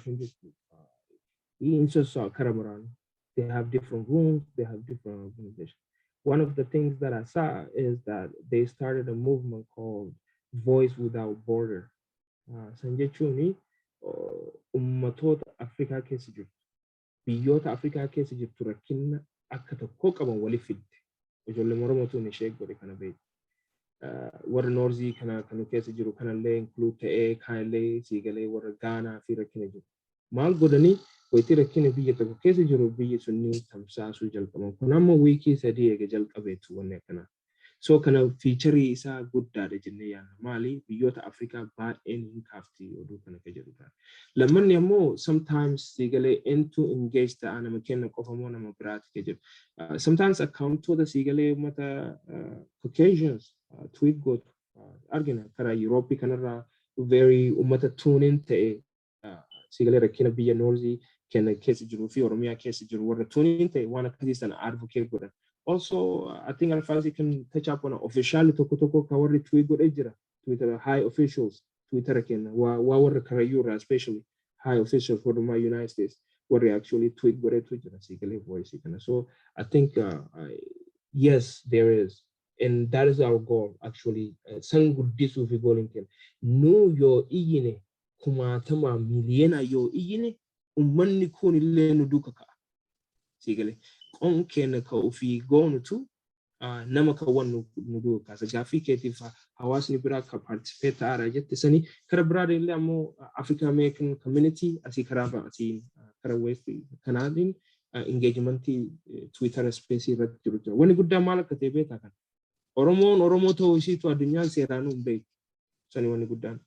They have different rooms, they have different organizations. One of the things that I saw is that they started a movement called Voice Without Border. Sanjechuni ummatoota Afrikaa keessa jirtu, biyyoota Afrikaa keessa jirtu rakkina akka tokko qaban waliif fidde. Ijoollee Oromootuun ishee godhe kana beeku. Warra Noorzii kana keessa jiru kanallee include ta'ee kaanillee siigalee warra Gaanaa fi rakkina jiru. Maal godhanii wayitii rakkina biyya tokko keessa jiru biyyi sunni tamsaasuu jalqaban. Kun amma wiikii sadii eega jalqabeetu wanni akkana. So kana featurii isaa guddaadha jennee yaadna. Maali biyyoota Afrikaa baay'een hin kaafti oduu kana ka jedhu ta'a. Lammanni ammoo sometimes siigalee into engage ta'a nama kenna qofa moo nama biraati ka jedhu. Sometimes accountoota siigalee uummata Caucasians tweet gootu argina karaa Europe kanarraa very uummata tune in ta'e siigalee rakkina biyya Noorzii kenna keessa jiruu fi Oromiyaa keessa jiru warra tune in ta'e waan akkasii sana advocate godhan. Also, I think Alfazi can touch up on officially toko kawari tweet good ejira, Twitter high officials, Twitter again, were Karayura, especially high officials for the United States, where they actually tweet good Twitter, voice. So I think yes, there is, and that is our goal actually. Some good this will be going to know your igine, kumatama miliena yo igine, umani kuni lenu dukaka. Sigale. On can coffee go to Namaka one Nudu as a Jaffi Katif, Hawas Nibraka participate at Sani, Karabrade Lamo, African American community, as he Karaba, Karaway Canadian engagement Twitter space. When a good Damalaka Tebeta Oromoto is to Adunian Serrano Bay. So anyone good done.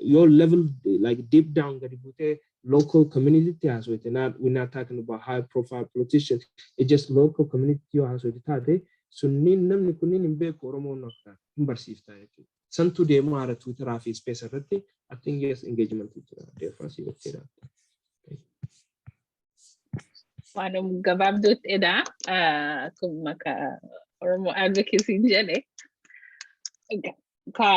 Your level like deep down that local community has with we're not talking about high profile politicians, it's just local community has with the so nin namni kunin imbe Oromo nokta imbarsifta santu deemu ara Twitter fi space irratti I think yes engagement jira definitely okay that. Waanum gabaabduuttidha. Akkuma ka Oromoo advocacy jedhe. Ka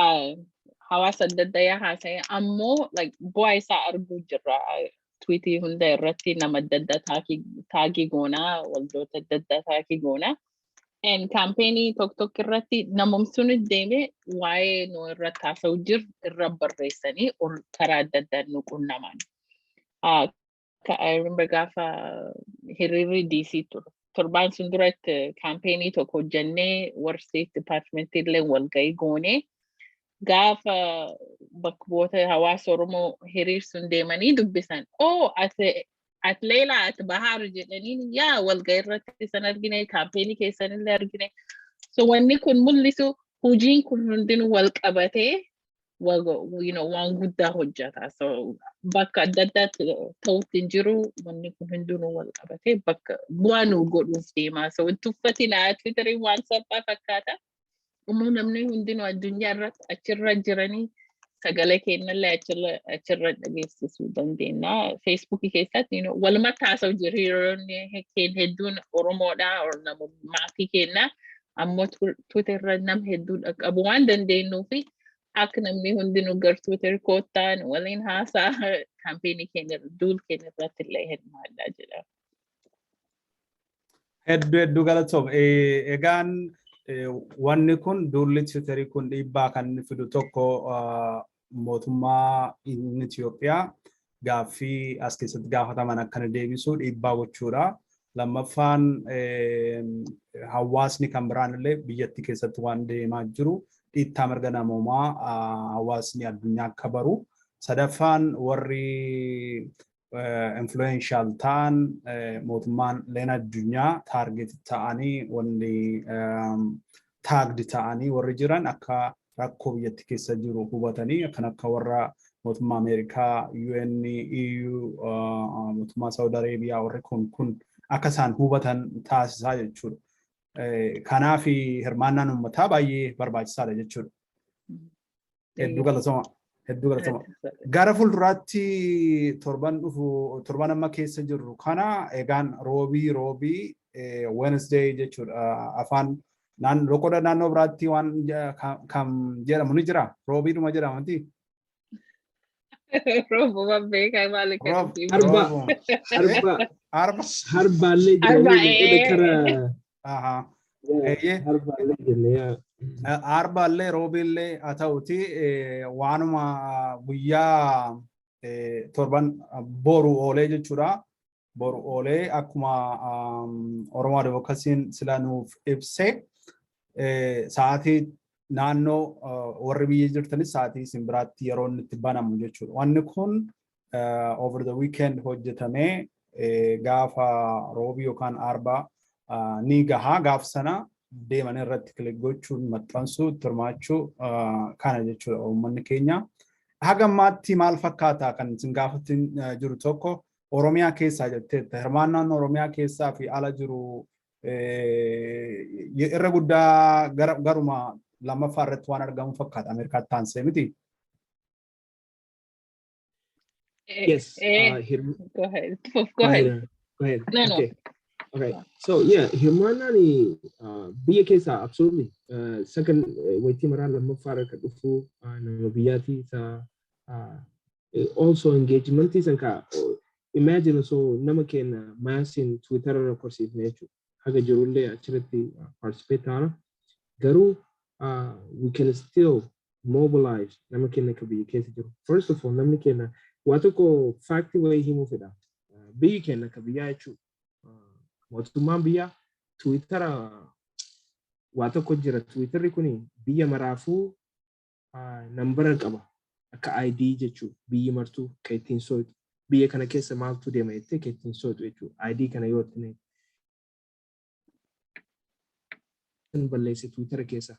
hawaasa adda addaa haasa'e ammoo like bu'aa isaa arguu jirra. Tweetii hunda irratti nama adda addaa taagii goonaa, waldoota adda addaa taagii goonaa. And campaigning tokko irratti namumsuun deeme waa'ee nu irratti haasa'u jiru irra barreessanii karaa adda addaa nu qunnaman. I remember gaafa hiriirri DC ture. Torbaan sun duratti campaigning tokko hojjannee war State Department illee walgahii goonee gaafa bakka bu'oota hawaasa Oromoo hiriir sun deemanii dubbisan. At Leela at Bahar jedhanii yaa walgahii irratti san argine campaigning keessan illee argine. So wanni kun mul'isu hojiin kun hundinuu wal qabatee waan guddaa hojjeta. So bakka adda addaatti ta'utti hin jiru wanni kun hundinuu wal qabatee bakka bu'aa nu godhuuf deema. So tuffatinaa Twitteriin waan salphaa fakkaata. Ammoo namni hundinuu addunyaa irratti achirra jiranii sagalee kennallee achirra dhageessisuu dandeenya. Facebook keessatti walumatti haasa'u jiru hiriironni hedduun Oromoodha nama maatii kenna. Ammoo Twitter irra nama hedduu dhaqqabu waan dandeenyuufi akka namni hundinuu gara Twitter koottaan waliin haasaa campaigning keenya duula keenya irratti illee hirmaadhaa jedha. Hedduu galatoom. Egaan wanni kun duulli Twitterii kun dhiibbaa kan fidu tokko mootummaa Itoophiyaa gaaffii as keessatti gaafataman akkana deebisuu dhiibbaa gochuudha. Lammaffaan hawaasni kan biraan illee biyyatti keessatti waan deemaa jiru dhiittaa mirga namoomaa hawaasni addunyaa akka baru. Sadaffaan warri influential ta'an mootummaan leen addunyaa target ta'anii wanni tagged ta'anii warri jiran akka rakkoo biyyatti keessa jiru hubatanii akka warra mootummaa Ameerikaa, UN, EU, mootummaa Saudi Arabia warri kun akka isaan hubatan taasisaa jechuudha. Kanaaf hirmaannaan uummataa baay'ee barbaachisaadha jechuudha. Hedduu galatoma. Gara fuulduraatti torban amma keessa jirru kana egaan roobii Wednesday jechuudha. Afaan loqoda naannoo biraatti waan kam jedhamu ni jira. Roobiidhuma jedhamanti. Roobuma beekaa maali kan Harbaallee Arbaallee roobillee haa ta'uti waanuma guyyaa torban boru oolee jechuudha. Boru oolee akkuma Oromoo Advocacy'n sila nuuf ibse sa'aatii naannoo warri biyya jirtanis sa'aatii isin biraatti yeroo inni itti banamu jechuudha. Wanni kun over the weekend hojjetamee gaafa roobii yookaan arbaa ni gahaa gaaf sana deeman irratti kilik gochuun maxxansuu hirmaachuu kana jechuudha uummanni keenya. Hagammaatti maal fakkaata kan isin gaafatin jiru tokko Oromiyaa keessaa jetteetta hirmaannaan Oromiyaa keessaa fi ala jiru irra guddaa garuma lammaffaa irratti waan argamu fakkaata Ameerikaatti taansee miti. Yes. Go ahead. No. Okay. So yeah, hirmaannaan biyya keessaa absolutely. Second waiting maraa lammaffaa irra dhufu nama biyyaati isaa also engagement isan ka imagine so nama keenya maasin Twitter irra korsiifne jechuudha. Haga jirullee achirratti participate taana. Garuu we can still mobilize nama keenya ka biyya keessa jiru. First of all, namni keenya waa tokko factii wayii himuu fedha. Biyyi keenya ka biyyaa jechuudha. Mootummaan biyya Twitter waa tokko jira. Twitterri kuni biyya maraafuu nambara qaba. Akka ID jechuudha. Biyyi martuu kan ittiin socho'u. Biyya kana keessa maaltu deema jettee kan ittiin socho'u jechuudha. ID kana yoo itti balleesse Twitter keessa.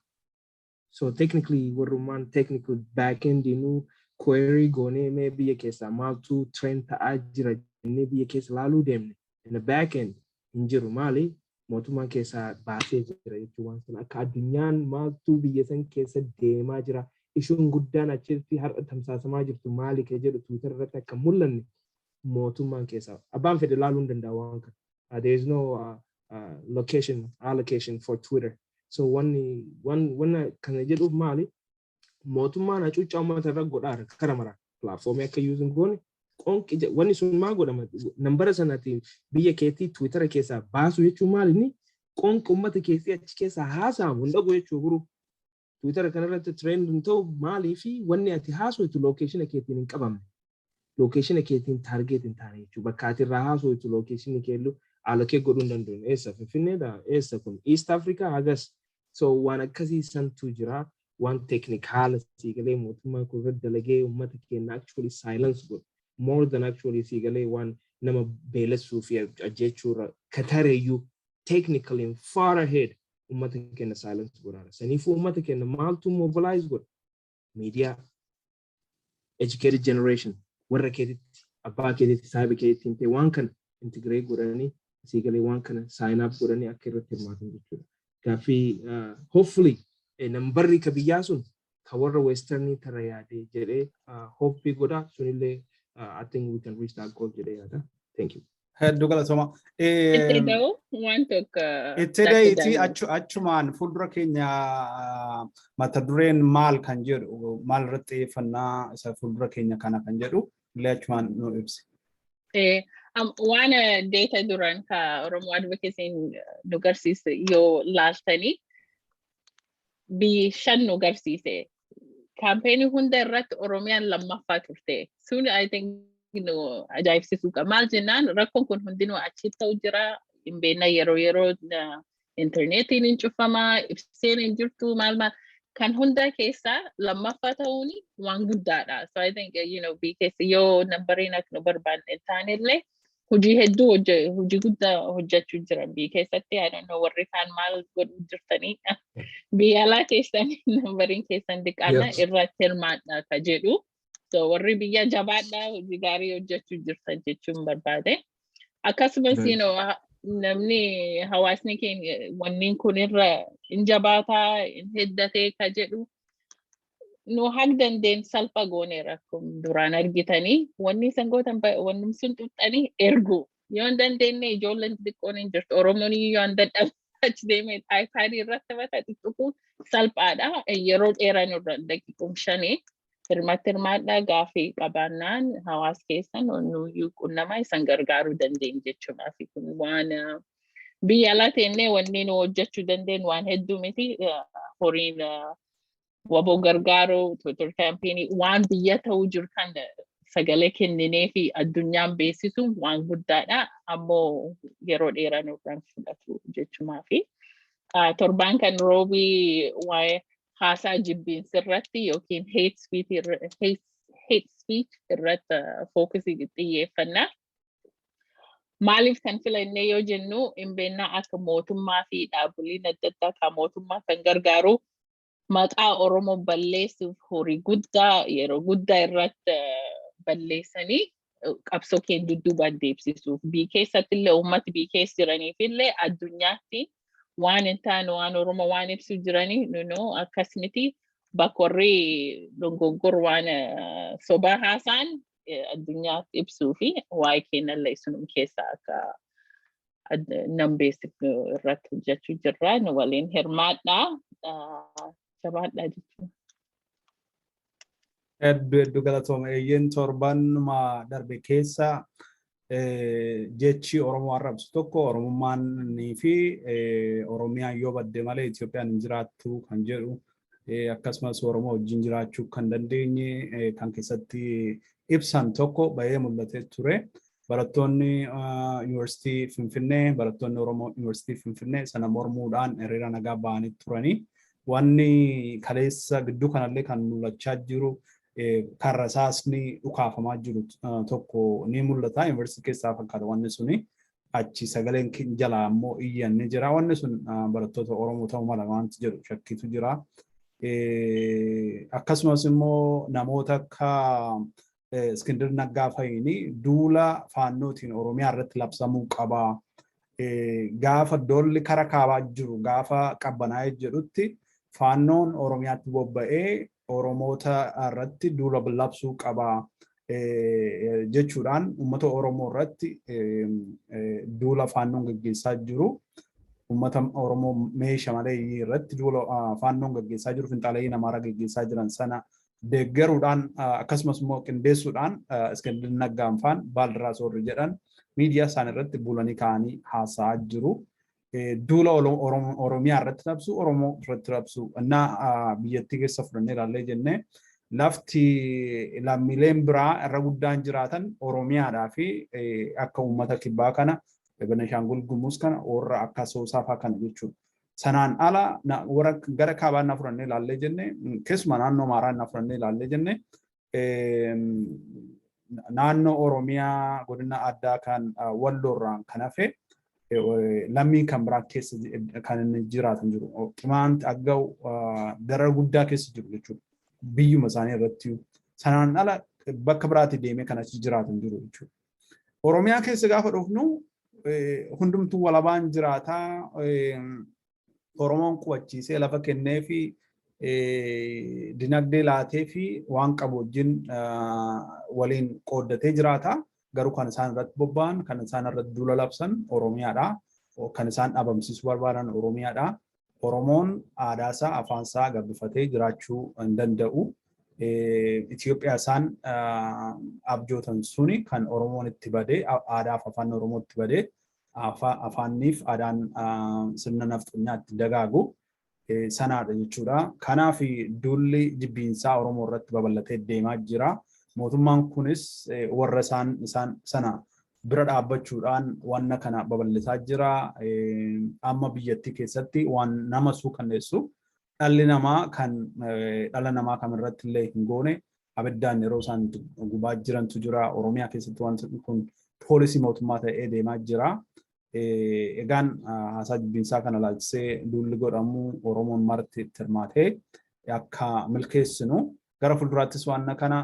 So technically warrummaan technical backend inuu query goonee mee biyya keessa maaltu trend ta'aa jira jennee biyya keessa laaluu deemne. In the backend injiru maali mootummaan keessa baasee jira jechuun waan sana akka addunyaan maaltu biyya san keessa deemaa jira ishuun guddaan achitti har'a tamsaasamaa jirtu maali kee jedhu Twitter irratti akka mul'anne mootummaan keessaa abbaan fedhe ilaaluu hin danda'a waan kana. There is no location allocation for Twitter. So wanna kana jedhuuf maali mootummaan hacuuccaa uummata irra godhaa kara maraa platformii akka yuuzin goone qonqi wanni sun maa godhama nambara sanaatiin biyya keetii Twitter keessaa baasu jechuun maali inni qonqi uummata keessii achi keessaa haasa'amu hin dhagu jechuu guru Twitter kanarratti trend hin ta'u maalii fi wanni ati haasoftu location keetiin hin qabamne location keetiin target hin taane jechuu bakka ati irraa haasoftu location keellu allocate godhuu hin dandeenye eessa Finfinneedha eessa kun East Africa hagas so waan akkasii santu jira one technical sigale mootummaan kun irratti dalagee uummata keenya actually silence godhu more than actually sigale one nama beelessuu fi ajjechuurra katareeyyuu technically far ahead ummata keenya silence godhana saniifuu ummata keenya maaltu mobilize godha media educated generation warra keetitti abbaa keetitti saahiba keetitti ta'e waan kana integrate godhanii siigalee waan kana sign up godhanii akka irratti hirmaatan jechuudha. Gaaffii hopefully nambarri ka biyyaa sun ka warra westernii tara yaadee jedhee hoppii godha sunillee I think we can reach that goal jedhee yaada. Thank you. Hedduu galatoomaa. Itti da'u waan tokko. Itti da'iitii achumaan fuuldura keenya mata dureen maal kan jedhu maal irratti xiyyeeffannaa isa fuuldura keenya kana kan jedhu illee achumaan nu ibsi. Waan data duran ka Oromoo Advocacy nu garsiise yoo laaltanii biyyi 5 nu garsiise. Kaampeenii hunda irratti Oromiyaan lammaffaa turte. Sun I think ajaa'ibsiisuu qaba. Maal jennaan rakkoon kun hundinuu achi ta'u jira. Hin beekna yeroo interneetiin hin cufamaa, ibseen hin jirtu maal kan hunda keessaa lammaffaa ta'uun waan guddaadha. So I think biyyi keessa yoo nambariin akka nu barbaanne hin taanellee hojii hedduu hojii guddaa hojjechuu jiran biyyi keessatti I don't know warri kaan maal godhu jirtanii biyya alaa keessan nambariin keessan diqqaana irratti hirmaadha ka jedhu. So warri biyya jabaadhaa hojii gaarii hojjechuu jirtan jechuun barbaade. Akkasumas namni hawaasni keenya wanniin kun irra hin jabaataa hin heddatee ka jedhu nu haq dandeen salpha gooneera akkuma duraan argitanii wanni sangootan wanni sun xuxxanii ergu yoo hin dandeenye ijoolleen xixiqqoon hin jirtu Oromoon yoo hin dadhabe achi deemee iPad irratti taphataa xixiqqoo salphaadha yeroo dheeraa nurra daqiiqaa 5 hirmaadhaa gaafii qabaannaan hawaas keessan nuyyuu qunnamaa isan gargaaruu dandeenya jechuudha fi kun waan biyya alaa teennee wanni nu hojjechuu dandeenyu waan hedduu miti horiin waboo gargaaruu Twitter campaign waan biyya ta'uu jiru kan sagalee kenninee fi addunyaan beeksisuun waan guddaadha ammoo yeroo dheeraa nurraan fudhatu jechuudha fi torbaan kan roobii waa'ee haasaa jibbiinsa irratti yookiin hate speech irratti fookasii xiyyeeffannaa. Maaliif kan filannee yoo jennu hin beeknaa akka mootummaa fi dhaabbileen adda addaa kan mootummaa kan gargaaru maqaa Oromoo balleessuuf horii guddaa yeroo guddaa irratti balleessanii qabsoo keenya dudduubaan deebisuuf biyya keessatti illee uummata biyya keessa jiraniif illee addunyaatti waan hin taane waan Oromoo waan ibsu jiranii akkas miti bakka warri dogoggora waan sobaa haasaan addunyaatti ibsuu fi waa'ee keenyallee isinum keessaa akka nam beeksifnu irratti hojjechuu jirra nu waliin hirmaadhaa jabaadhaa jechuudha. Hedduu galatooma eeyyen torbanuma darbe keessa jechi Oromoo arrabsu tokko Oromummaan fi Oromiyaan yoo badde malee Itoophiyaan hin jiraattu kan jedhu akkasumas Oromoo wajjin jiraachuu kan dandeenye kan keessatti ibsan tokko bahee mul'atee ture. Barattoonni Yuunivarsiitii Finfinnee barattoonni Oromoo Yuunivarsiitii Finfinnee sana mormuudhaan hiriira nagaa ba'anii turanii wanni kaleessa gidduu kanallee kan mul'achaa jiru kan rasaasni dhukaafamaa jiru tokko ni mul'ata. Yuunivarsiitii keessaa fakkaata wanni suni achi sagaleen jalaa ammoo iyyanni jira. Wanni sun barattoota Oromoo ta'uu mala wanti jedhu shakkiitu jira. Akkasumas immoo namoota akka Iskindir Naggaa fa'ini duula faannootiin Oromiyaa irratti labsamuu qaba. Gaafa dolli kara kaabaa jiru gaafa qabbanaa'ee jedhutti faannoon Oromiyaatti bobba'ee Oromoota irratti duula labsuu qaba jechuudhaan uummata Oromoo irratti duula faannoon gaggeessaa jiru. Uummata Oromoo meeshaa malee irratti duula faannoon gaggeessaa jiru finxaalee namaara gaggeessaa jiran sana deeggaruudhaan akkasumas immoo qindeessuudhaan Iskandir Naggaan faan Baaldiraa Soorri jedhan miidiyaa isaan irratti bulanii ka'anii haasa'aa jiru. Duula Oromiyaa irratti labsu Oromoo irratti labsu biyyattii keessa fudhannee ilaallee jennee lafti lammiileen biraa irra guddaan jiraatan Oromiyaadhaa fi akka uummata kibbaa kana Beneshaangul Gumuz kana warra akka Soosaafaa kana jechuudha. Sanaan ala warra gara kaabaa na fudhannee ilaallee jennee keessumaa naannoo Amaaraa na fudhannee ilaallee jennee naannoo Oromiyaa godina addaa kan Walloorraan kan hafe lammii kan biraa keessa kan inni jiraatan jiru. Qimaanti Aggaw dara guddaa keessa jiru jechuudha. Biyyuma isaanii irratti sanaan ala bakka biraatti deemee kan achi jiraatan jiru jechuudha. Oromiyaa keessa gaafa dhufnu hundumtuu walabaan jiraataa Oromoon qubachiisee lafa kennee fi dinagdee laatee fi waan qabu wajjin waliin qooddatee jiraata. Garuu kan isaan irratti bobba'an, kan isaan irratti duula labsan Oromiyaadha. Kan isaan dhabamsiisuu barbaadan Oromiyaadha. Oromoon aadaasaa, afaansaa gabbifatee jiraachuu hin danda'u. Itoophiyaa isaan abjootan suni kan Oromoon itti badee, aadaa fi afaan Oromoo itti badee, afaaniif aadaan sirna nafxanyaa itti dagaagu sanaadha jechuudha. Kanaaf duulli jibbiinsaa Oromoo irratti babal'atee deemaa jira. Mootummaan kunis warra isaan sana bira dhaabbachuudhaan wanna kana babal'isaa jira. Amma biyyattii keessatti waan nama suukanneessu dhalli namaa kan dhala namaa kamirratti illee hin goone abiddaan yeroo isaan gubaa jirantu jira. Oromiyaa keessatti wanti kun poolisii mootummaa ta'ee deemaa jira. Egaan haasaa jibbiinsaa kana ilaalchisee duulli godhamu Oromoon marti hirmaatee akka milkeessinu gara fuulduraattis waan kana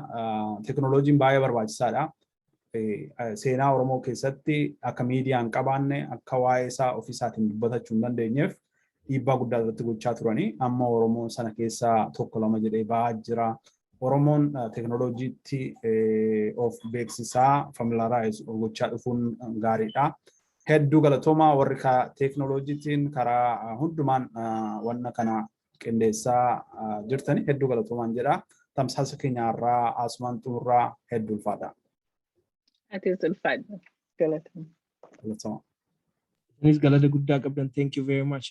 teknooloojiin baay'ee barbaachisaadha. Seenaa Oromoo keessatti akka miidiyaan qabaanne akka waa'ee isaa ofiisaatiin dubbatachuu hin dandeenyeef dhiibbaa guddaa irratti gochaa turanii amma Oromoon sana keessaa tokko lama jedhee ba'aa jira. Oromoon teknooloojiitti of beeksisaa familiaraayiz gochaa dhufuun gaariidha. Hedduu galatoomaa warri teknooloojiitiin karaa hundumaan wanna kana qindeessaa jirtani hedduu galatoomaan jedha. Tamsaasa keenyaarraa Haasumaan xumurraa hedduu ulfaadha. Atis ulfaadha. Galatoomaa. Galatoomaa. Galata guddaa qabdan. Thank you very much.